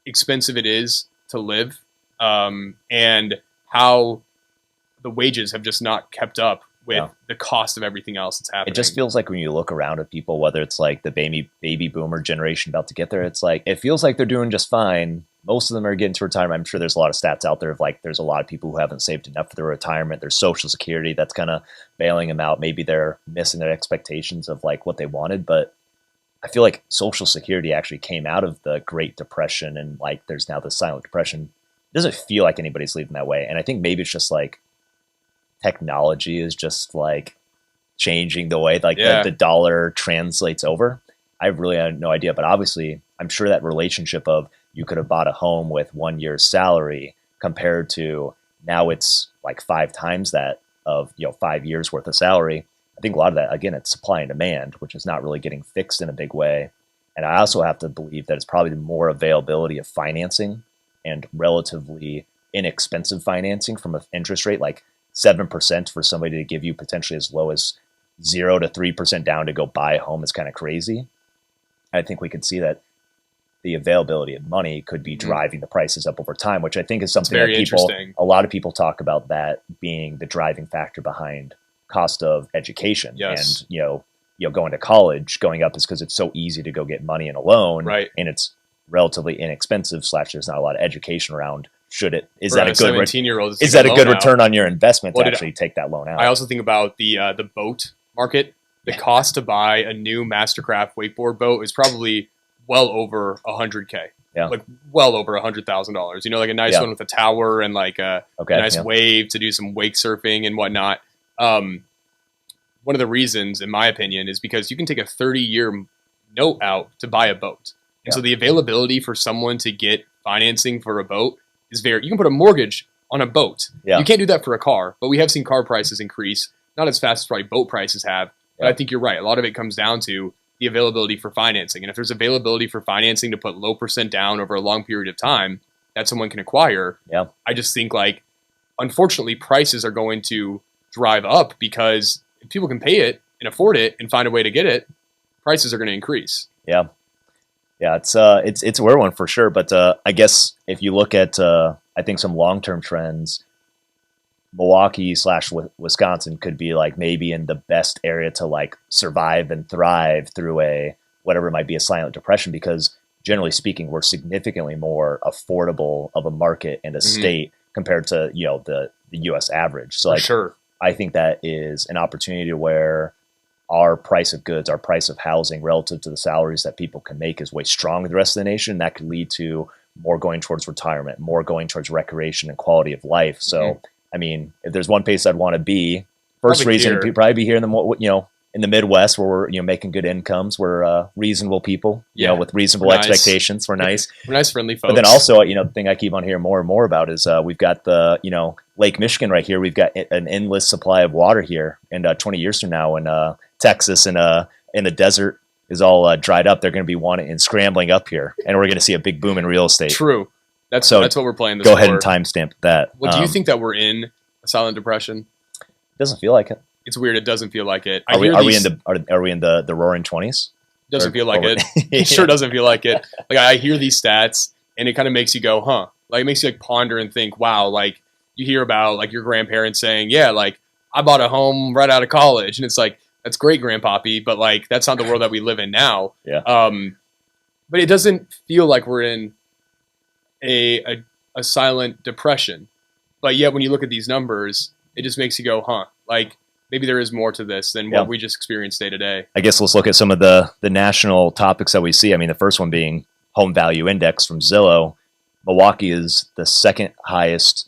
expensive it is to live, and how the wages have just not kept up with the cost of everything else that's happening.
It just feels like when you look around at people, whether it's like the baby boomer generation about to get there, it's like, it feels like they're doing just fine. Most of them are getting to retirement. I'm sure there's a lot of stats out there of there's a lot of people who haven't saved enough for their retirement. There's Social Security that's kind of bailing them out. Maybe they're missing their expectations of what they wanted. But I feel like Social Security actually came out of the Great Depression, and there's now the silent depression. It doesn't feel like anybody's leaving that way. And I think maybe it's just technology is just changing the way the dollar translates over. I really have no idea, but obviously I'm sure that relationship of you could have bought a home with 1 year's salary compared to now it's 5 times that of 5 years worth of salary. I think a lot of that, again, it's supply and demand, which is not really getting fixed in a big way. And I also have to believe that it's probably more availability of financing and relatively inexpensive financing from an interest rate, like 7% for somebody to give you potentially as low as 0 to 3% down to go buy a home is kind of crazy. I think we could see that the availability of money could be driving the prices up over time, which I think is something that a lot of people talk about, that being the driving factor behind cost of education.
Yes.
And, going to college going up is because it's so easy to go get money in a loan,
right?
And it's relatively inexpensive / there's not a lot of education around. Is
For
that a good
17-year-old?
Is that a good return on your investment to actually take that loan out?
I also think about the boat market. The cost to buy a new Mastercraft wakeboard boat is probably well over $100K.
Yeah.
Like well over $100,000. Like a nice one with a tower and like a nice wave to do some wake surfing and whatnot. One of the reasons, in my opinion, is because you can take a 30-year note out to buy a boat. And so the availability for someone to get financing for a boat is you can put a mortgage on a boat.
Yeah.
You can't do that for a car, but we have seen car prices increase, not as fast as probably boat prices have. But I think you're right. A lot of it comes down to the availability for financing. And if there's availability for financing to put low percent down over a long period of time that someone can acquire, I just think unfortunately, prices are going to drive up, because if people can pay it and afford it and find a way to get it, prices are going to increase.
Yeah. It's a weird one for sure. But I guess if you look at, I think some long-term trends, Milwaukee / Wisconsin could be maybe in the best area to survive and thrive through whatever might be a silent depression, because generally speaking, we're significantly more affordable of a market and a state compared to, the US average. So
sure.
I think that is an opportunity where our price of goods, our price of housing relative to the salaries that people can make is way stronger than the rest of the nation. That could lead to more going towards retirement, more going towards recreation and quality of life. So, I mean, if there's one place I'd want to be, first reason it'd probably be here in the in the Midwest, where we're making good incomes. We're reasonable people, with reasonable expectations. We're nice,
we're nice, friendly folks.
But then also, the thing I keep on hearing more and more about is we've got the Lake Michigan right here. We've got an endless supply of water here, and 20 years from now, when Texas and in the desert is all dried up, they're going to be wanting and scrambling up here, and we're going to see a big boom in real estate.
True. That's what we're playing.
Go ahead and timestamp that.
Well, do you think that we're in a silent depression?
Doesn't feel like it.
It's weird. It doesn't feel like it.
Are we in the roaring 20s?
Doesn't feel like it. It sure doesn't feel like it. I hear these stats, and it kind of makes you go, huh? It makes you ponder and think, wow. You hear about your grandparents saying, yeah, I bought a home right out of college, and it's that's great, grandpappy, but that's not the world that we live in now.
Yeah.
But it doesn't feel like we're in a silent depression. But yet, when you look at these numbers, it just makes you go, huh? Maybe there is more to this than what we just experience day to day.
I guess let's look at some of the national topics that we see. I mean, the first one being home value index from Zillow. Milwaukee is the second highest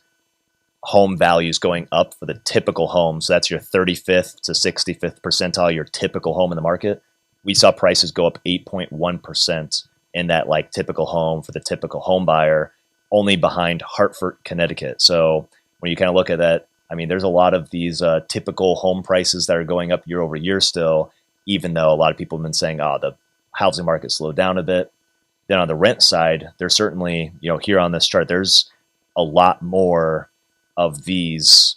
home values going up for the typical home. So that's your 35th to 65th percentile, your typical home in the market. We saw prices go up 8.1% in that typical home for the typical home buyer, only behind Hartford, Connecticut. So when you kind of look at that, I mean, there's a lot of these typical home prices that are going up year over year still, even though a lot of people have been saying, the housing market slowed down a bit. Then on the rent side, there's certainly, here on this chart, there's a lot more of these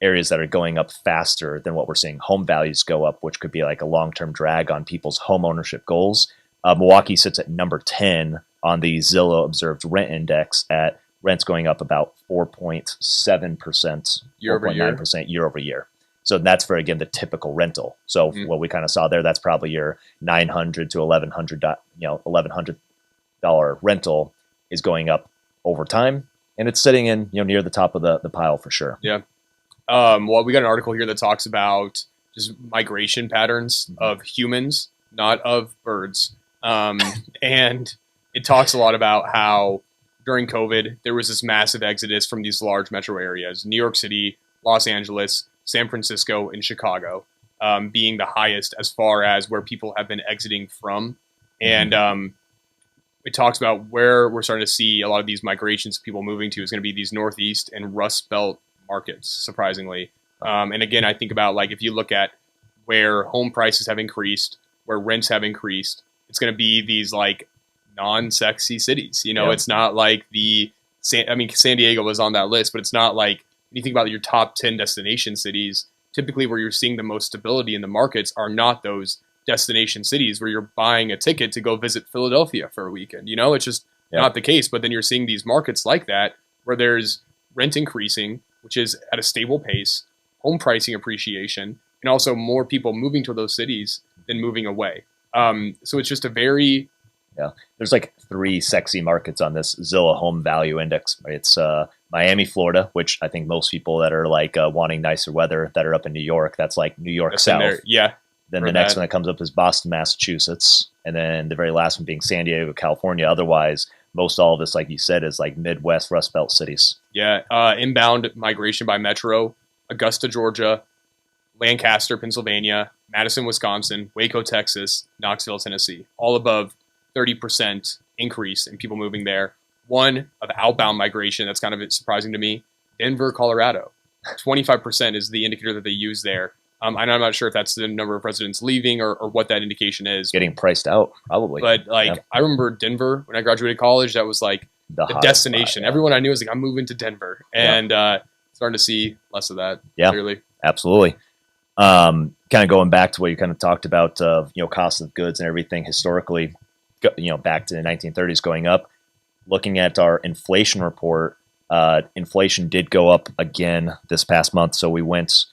areas that are going up faster than what we're seeing home values go up, which could be a long-term drag on people's home ownership goals. Milwaukee sits at number 10 on the Zillow Observed Rent Index at rents going up about 4.7%
year over year.
4.9% year over year. So that's for, again, the typical rental. So what we kind of saw there, that's probably your $900 to $1,100 rental is going up over time, and it's sitting in near the top of the pile for sure.
Yeah. Well, we got an article here that talks about just migration patterns of humans, not of birds, and it talks a lot about how during COVID, there was this massive exodus from these large metro areas, New York City, Los Angeles, San Francisco, and Chicago, being the highest as far as where people have been exiting from. And it talks about where we're starting to see a lot of these migrations of people moving to is going to be these Northeast and Rust Belt markets, surprisingly. And again, I think about if you look at where home prices have increased, where rents have increased, it's going to be these non-sexy cities. It's not the San Diego was on that list, but it's not like when you think about your top 10 destination cities, typically where you're seeing the most stability in the markets are not those destination cities where you're buying a ticket to go visit Philadelphia for a weekend. It's just not the case. But then you're seeing these markets like that where there's rent increasing, which is at a stable pace, home pricing appreciation, and also more people moving to those cities than moving away. So it's just a very...
Yeah, there's like 3 sexy markets on this Zillow Home Value Index. It's Miami, Florida, which I think most people that are like wanting nicer weather that are up in New York, that's like New York South.
Yeah.
Then the next one that comes up is Boston, Massachusetts. And then the very last one being San Diego, California. Otherwise, most all of this, like you said, is like Midwest Rust Belt cities.
Yeah. Inbound migration by metro, Augusta, Georgia, Lancaster, Pennsylvania, Madison, Wisconsin, Waco, Texas, Knoxville, Tennessee, all above 30% increase in people moving there. One of outbound migration, that's kind of surprising to me, Denver, Colorado. 25% is the indicator that they use there. And I'm not sure if that's the number of residents leaving or what that indication is.
Getting priced out, probably.
But I remember Denver, when I graduated college, that was like the destination. Spot. Everyone I knew was like, I'm moving to Denver. And starting to see less of that, clearly.
Absolutely. Kind of going back to what you kind of talked about, cost of goods and everything historically, back to the 1930s going up. Looking at our inflation report, inflation did go up again this past month. So we went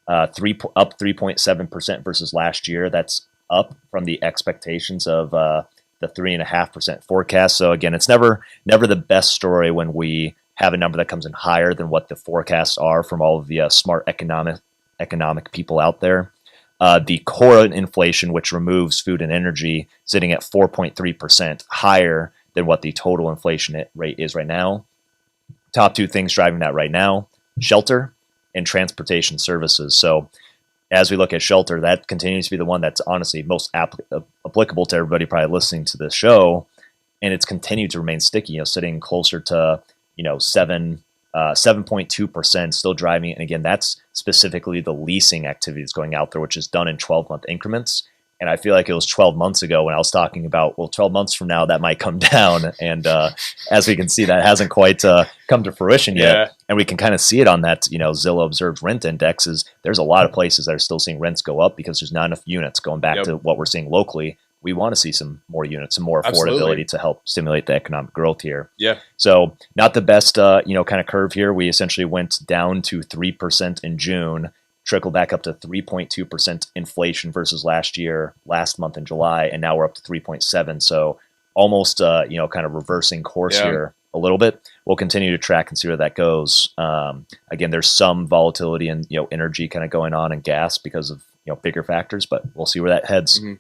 up 3.7% versus last year. That's up from the expectations of the 3.5% forecast. So again, it's never the best story when we have a number that comes in higher than what the forecasts are from all of the smart economic people out there. The core inflation, which removes food and energy, sitting at 4.3%, higher than what the total inflation rate is right now. Top 2 things driving that right now, shelter and transportation services. So as we look at shelter, that continues to be the one that's honestly most applicable to everybody probably listening to this show. And it's continued to remain sticky, sitting closer to, 7.2% still driving it. And again, that's specifically the leasing activity that's going out there, which is done in 12-month increments. And I feel like it was 12 months ago when I was talking about, 12 months from now, that might come down. And as we can see, that hasn't quite come to fruition yet.
Yeah.
And we can kind of see it on that, Zillow Observed Rent Indexes. There's a lot of places that are still seeing rents go up because there's not enough units. Going back to what we're seeing locally, we want to see some more units, some more affordability
Absolutely.
To help stimulate the economic growth here.
Yeah.
So not the best, kind of curve here. We essentially went down to 3% in June, trickled back up to 3.2% inflation versus last month in July, and now we're up to 3.7. So almost, kind of reversing course here a little bit. We'll continue to track and see where that goes. Again, there's some volatility in, energy kind of going on and gas because of, bigger factors, but we'll see where that heads.
Mm-hmm.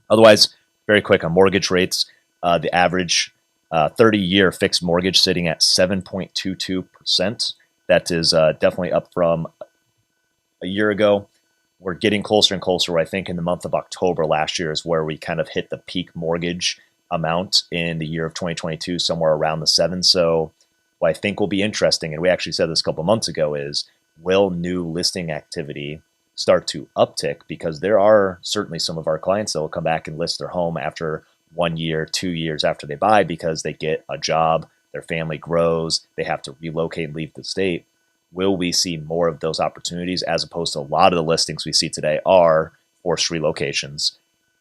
Otherwise, very quick on mortgage rates, the average 30-year fixed mortgage sitting at 7.22%. That is definitely up from a year ago. We're getting closer and closer. I think in the month of October last year is where we kind of hit the peak mortgage amount in the year of 2022, somewhere around the 7. So what I think will be interesting, and we actually said this a couple months ago, is will new listing activity start to uptick? Because there are certainly some of our clients that will come back and list their home after 1 year, 2 years after they buy because they get a job, their family grows, they have to relocate and leave the state. Will we see more of those opportunities as opposed to a lot of the listings we see today are forced relocations?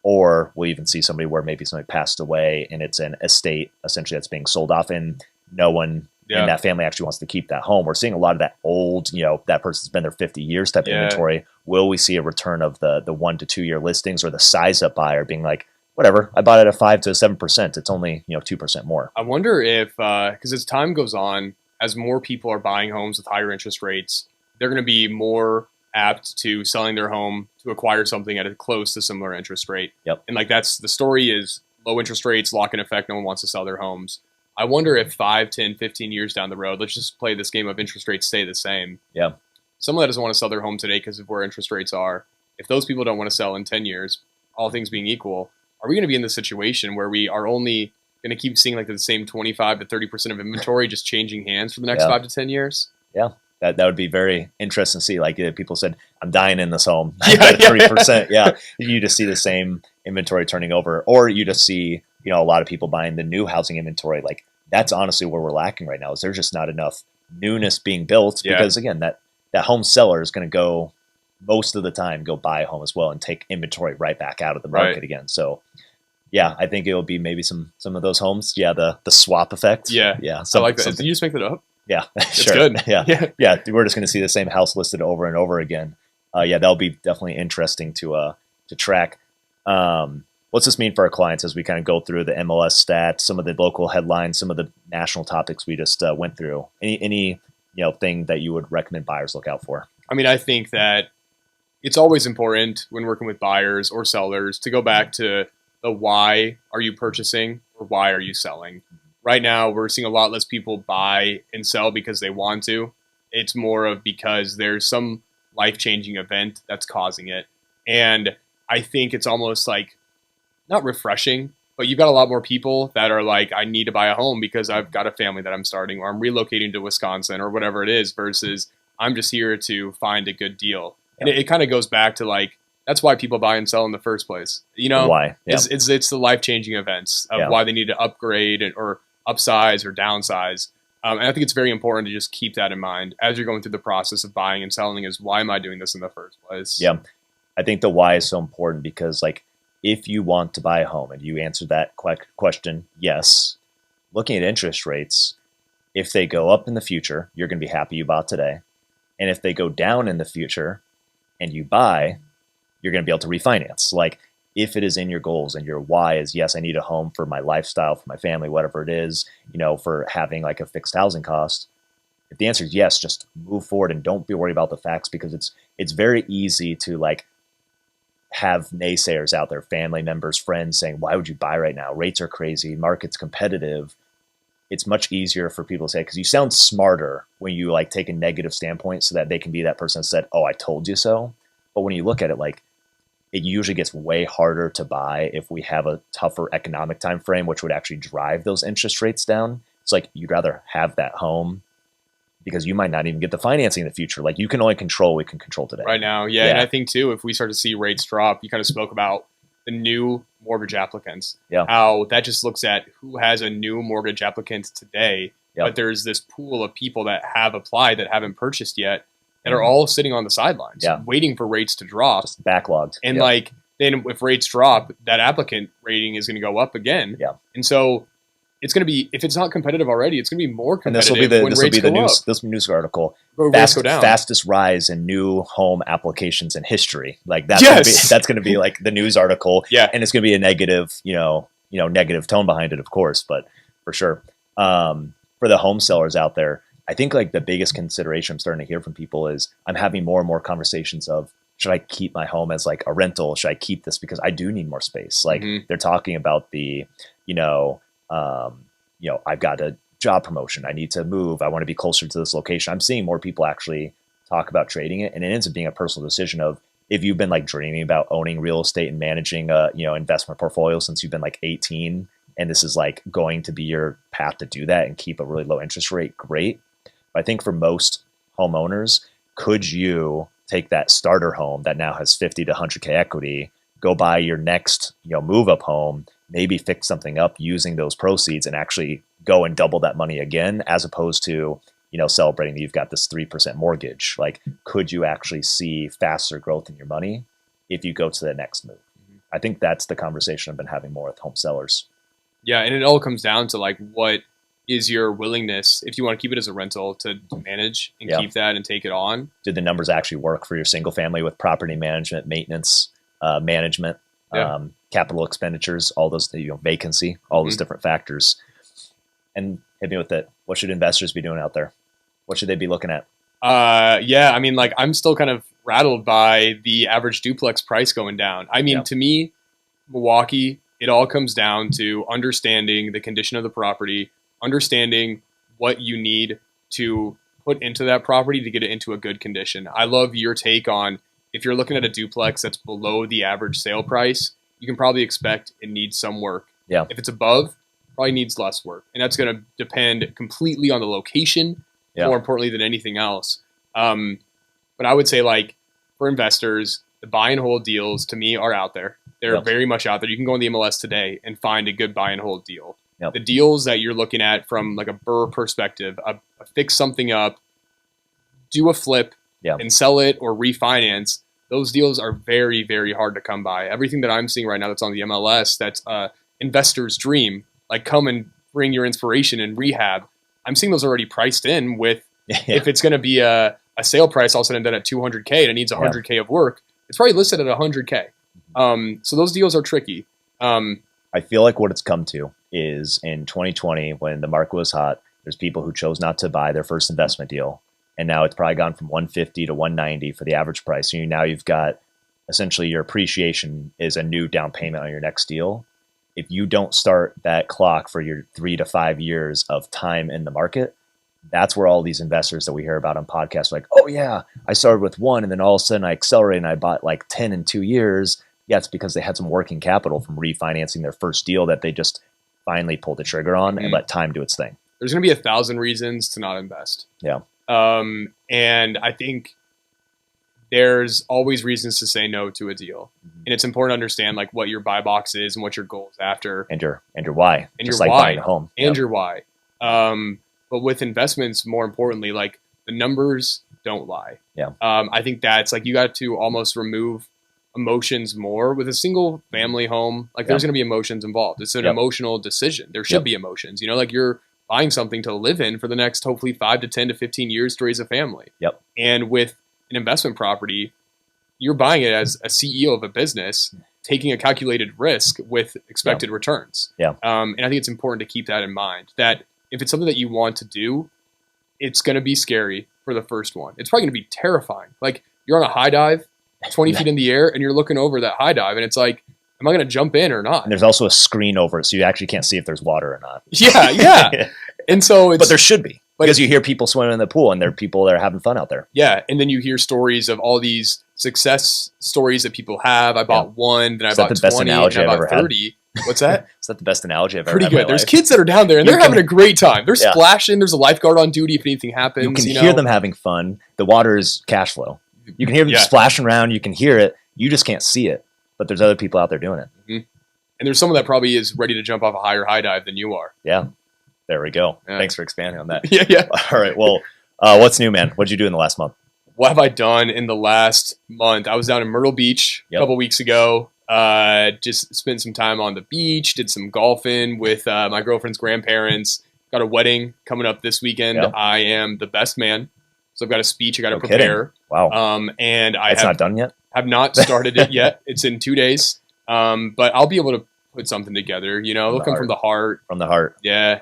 Or we'll even see somebody where maybe somebody passed away and it's an estate essentially that's being sold off and no one in that family actually wants to keep that home. We're seeing a lot of that old, that person's been there 50 years type of inventory. Will we see a return of the 1 to 2 year listings or the size up buyer being like, whatever, I bought it at 5 to 7%. It's only, 2% more.
I wonder if, because as time goes on, as more people are buying homes with higher interest rates, they're going to be more apt to selling their home to acquire something at a close to similar interest rate.
Yep.
And that's the story is low interest rates, lock-in effect. No one wants to sell their homes. I wonder if 5, 10, 15 years down the road, let's just play this game of interest rates stay the same.
Yeah.
Someone that doesn't want to sell their home today because of where interest rates are, if those people don't want to sell in 10 years, all things being equal, are we going to be in this situation where we are only going to keep seeing the same 25 to 30% of inventory just changing hands for the next 5 to 10 years?
Yeah. That would be very interesting to see. People said, I'm dying in this home. I got 30%. Yeah. You just see the same inventory turning over, or you just see, a lot of people buying the new housing inventory, that's honestly where we're lacking right now is there's just not enough newness being built
Yeah.
because again, that home seller is going to go most of the time go buy a home as well and take inventory right back out of the market
Right.
again. So yeah, I think it'll be maybe some of those homes. Yeah, the swap effect.
Yeah.
Yeah,
I like that. Did you just make that up?
yeah,
It's
sure.
good.
Yeah,
Yeah.
yeah. We're just going to see the same house listed over and over again. Yeah, that'll be definitely interesting to track. What's this mean for our clients as we kind of go through the MLS stats, some of the local headlines, some of the national topics we just went through? Any thing that you would recommend buyers look out for?
I mean, I think that it's always important when working with buyers or sellers to go back to the why are you purchasing or why are you selling. Right now, we're seeing a lot less people buy and sell because they want to. It's more of because there's some life-changing event that's causing it. And I think it's almost like not refreshing, but you've got a lot more people that are like, I need to buy a home because I've got a family that I'm starting or I'm relocating to Wisconsin or whatever it is versus I'm just here to find a good deal. And it kind of goes back to like, that's why people buy and sell in the first place.
Why? Yeah.
It's the life-changing events of why they need to upgrade or upsize or downsize. And I think it's very important to just keep that in mind as you're going through the process of buying and selling is why am I doing this in the first place?
Yeah. I think the why is so important because like if you want to buy a home and you answer that question, yes, looking at interest rates, if they go up in the future, you're going to be happy you bought today. And if they go down in the future and you buy, you're going to be able to refinance. Like if it is in your goals and your why is, yes, I need a home for my lifestyle, for my family, whatever it is, for having like a fixed housing cost. If the answer is yes, just move forward and don't be worried about the facts because it's very easy to like have naysayers out there, family members, friends saying, why would you buy right now? Rates are crazy. Market's competitive. It's much easier for people to say, because you sound smarter when you like take a negative standpoint so that they can be that person that said, oh, I told you so. But when you look at it, like it usually gets way harder to buy if we have a tougher economic time frame, which would actually drive those interest rates down. It's like you'd rather have that home because you might not even get the financing in the future. Like you can only control what we can control today.
Right now, yeah. And I think too, if we start to see rates drop, you kind of spoke about the new mortgage applicants.
Yeah.
How that just looks at who has a new mortgage applicant today.
Yeah.
But there's this pool of people that have applied that haven't purchased yet that are all sitting on the sidelines, waiting for rates to drop.
Just backlogged.
And like then if rates drop, that applicant rating is going to go up again.
Yeah.
And so it's going to be, if it's not competitive already, it's going to be more competitive.
And this will be the news article.
Rates go down.
Fastest rise in new home applications in history. Like that's going to be like the news article.
Yeah.
And it's going to be a negative, negative tone behind it, of course, but for sure. For the home sellers out there, I think like the biggest consideration I'm starting to hear from people is I'm having more and more conversations of, should I keep my home as like a rental? Should I keep this because I do need more space? Like they're talking about the, I've got a job promotion. I need to move. I want to be closer to this location. I'm seeing more people actually talk about trading it. And it ends up being a personal decision of if you've been like dreaming about owning real estate and managing a, investment portfolio since you've been like 18, and this is like going to be your path to do that and keep a really low interest rate, great. But I think for most homeowners, could you take that starter home that now has 50 to 100K equity, go buy your next, move up home, maybe fix something up using those proceeds and actually go and double that money again, as opposed to, celebrating that you've got this 3% mortgage. Like, could you actually see faster growth in your money if you go to the next move? I think that's the conversation I've been having more with home sellers.
Yeah. And it all comes down to like, what is your willingness, if you want to keep it as a rental, to manage and keep that and take it on? Did
the numbers actually work for your single family with property management, maintenance, management, capital expenditures, all those, vacancy, all those different factors? And hit me with it. What should investors be doing out there? What should they be looking at?
I mean, like I'm still kind of rattled by the average duplex price going down. I mean, to me, Milwaukee, it all comes down to understanding the condition of the property, understanding what you need to put into that property to get it into a good condition. I love your take on, if you're looking at a duplex that's below the average sale price, you can probably expect it needs some work.
Yeah.
If it's above, probably needs less work. And that's going to depend completely on the location, more importantly than anything else. But I would say, like, for investors, the buy and hold deals to me are out there. They're very much out there. You can go on the MLS today and find a good buy and hold deal.
Yep.
The deals that you're looking at from like a BRRRR perspective, fix something up, do a flip, and sell it or refinance. Those deals are very, very hard to come by. Everything that I'm seeing right now that's on the MLS, that's investor's dream, like come and bring your inspiration and rehab. I'm seeing those already priced in with, if it's going to be a sale price all said and done at $200K and it needs $100K of work, it's probably listed at $100K. So those deals are tricky.
I feel like what it's come to is in 2020, when the market was hot, there's people who chose not to buy their first investment deal. And now it's probably gone from 150 to 190 for the average price. So now you've got essentially your appreciation is a new down payment on your next deal. If you don't start that clock for your 3 to 5 years of time in the market, that's where all these investors that we hear about on podcasts are like, oh yeah, I started with 1 and then all of a sudden I accelerated and I bought like 10 in 2 years. Yeah, it's because they had some working capital from refinancing their first deal that they just finally pulled the trigger on and let time do its thing.
There's going to be 1,000 reasons to not invest.
Yeah.
And I think there's always reasons to say no to a deal. And it's important to understand like what your buy box is and what your goal is after.
And your why.
And
just
your
like
why.
Buying a home.
And your why. But with investments, more importantly, like the numbers don't lie.
Yeah.
I think that's like you got to almost remove emotions more with a single family home. Like there's going to be emotions involved. It's an emotional decision. There should be emotions, like you're buying something to live in for the next, hopefully 5 to 10 to 15 years to raise a family.
Yep.
And with an investment property, you're buying it as a CEO of a business, taking a calculated risk with expected returns.
Yeah.
And I think it's important to keep that in mind, that if it's something that you want to do, it's going to be scary for the first one. It's probably going to be terrifying. Like you're on a high dive, 20 feet in the air, and you're looking over that high dive, and it's like, am I going to jump in or not?
And there's also a screen over it, so you actually can't see if there's water or not.
Yeah. And so
but there should be, because you hear people swimming in the pool, and there are people that are having fun out there.
Yeah, and then you hear stories of all these success stories that people have. I bought one, then I bought 20, and I bought 30. What's that?
Is that the best analogy I've ever
Pretty
had?
Pretty good. There's kids that are down there, and they're having a great time. They're splashing. There's a lifeguard on duty if anything happens.
You can hear them having fun. The water is cash flow. You can hear them splashing around. You can hear it. You just can't see it. But there's other people out there doing it.
Mm-hmm. And there's someone that probably is ready to jump off a higher high dive than you are.
Yeah. There we go. Yeah. Thanks for expanding on that.
Yeah.
All right. Well, what's new, man? What'd you do in the last month?
What have I done in the last month? I was down in Myrtle Beach a couple weeks ago. Just spent some time on the beach, did some golfing with my girlfriend's grandparents. Got a wedding coming up this weekend. Yep. I am the best man. So I've got a speech I got to prepare.
Kidding. Wow.
And
it's not done yet?
Have not started it yet. It's in 2 days. But I'll be able to put something together, it'll come from the heart.
From the heart.
Yeah.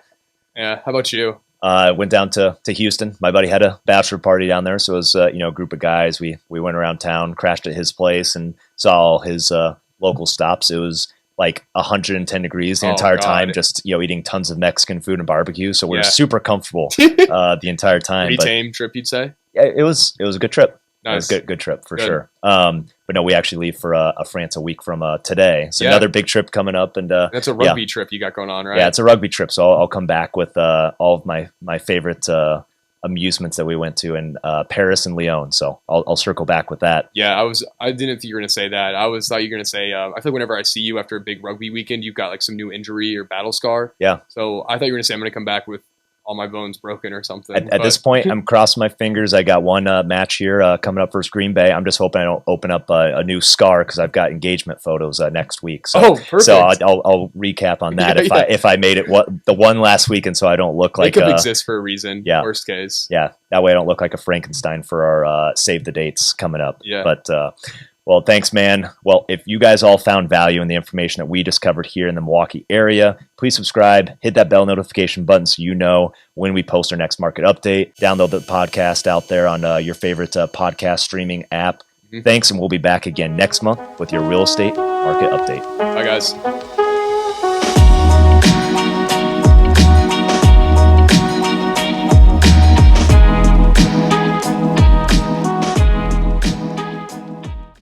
Yeah. How about you?
Went down to Houston. My buddy had a bachelor party down there. So it was, a group of guys. We went around town, crashed at his place and saw all his local stops. It was like 110 degrees the entire time, just, eating tons of Mexican food and barbecue. So we were super comfortable the entire time.
Pretty tame trip, you'd say?
Yeah, it was a good trip.
Nice.
It was a good trip for sure. But no, we actually leave for France a week from today. So another big trip coming up. And
that's a rugby trip you got going on, right?
Yeah, it's a rugby trip. So I'll come back with all of my favorite amusements that we went to in Paris and Lyon. So I'll circle back with that.
Yeah, I didn't think you were going to say that. I thought you were going to say, I feel like whenever I see you after a big rugby weekend, you've got like some new injury or battle scar.
Yeah.
So I thought you were going to say I'm going to come back with all my bones broken or something.
At this point, I'm crossing my fingers. I got one match here coming up versus Green Bay. I'm just hoping I don't open up a new scar because I've got engagement photos next week. So,
perfect.
So I'll recap on that if I made it the one last week, and so I don't look like
it could exist for a reason.
Yeah.
Worst case.
Yeah. That way I don't look like a Frankenstein for our save the dates coming up.
Yeah.
But well, thanks, man. Well, if you guys all found value in the information that we just covered here in the Milwaukee area, please subscribe, hit that bell notification button so you know when we post our next market update. Download the podcast out there on your favorite podcast streaming app. Mm-hmm. Thanks, and we'll be back again next month with your real estate market update.
Bye, guys.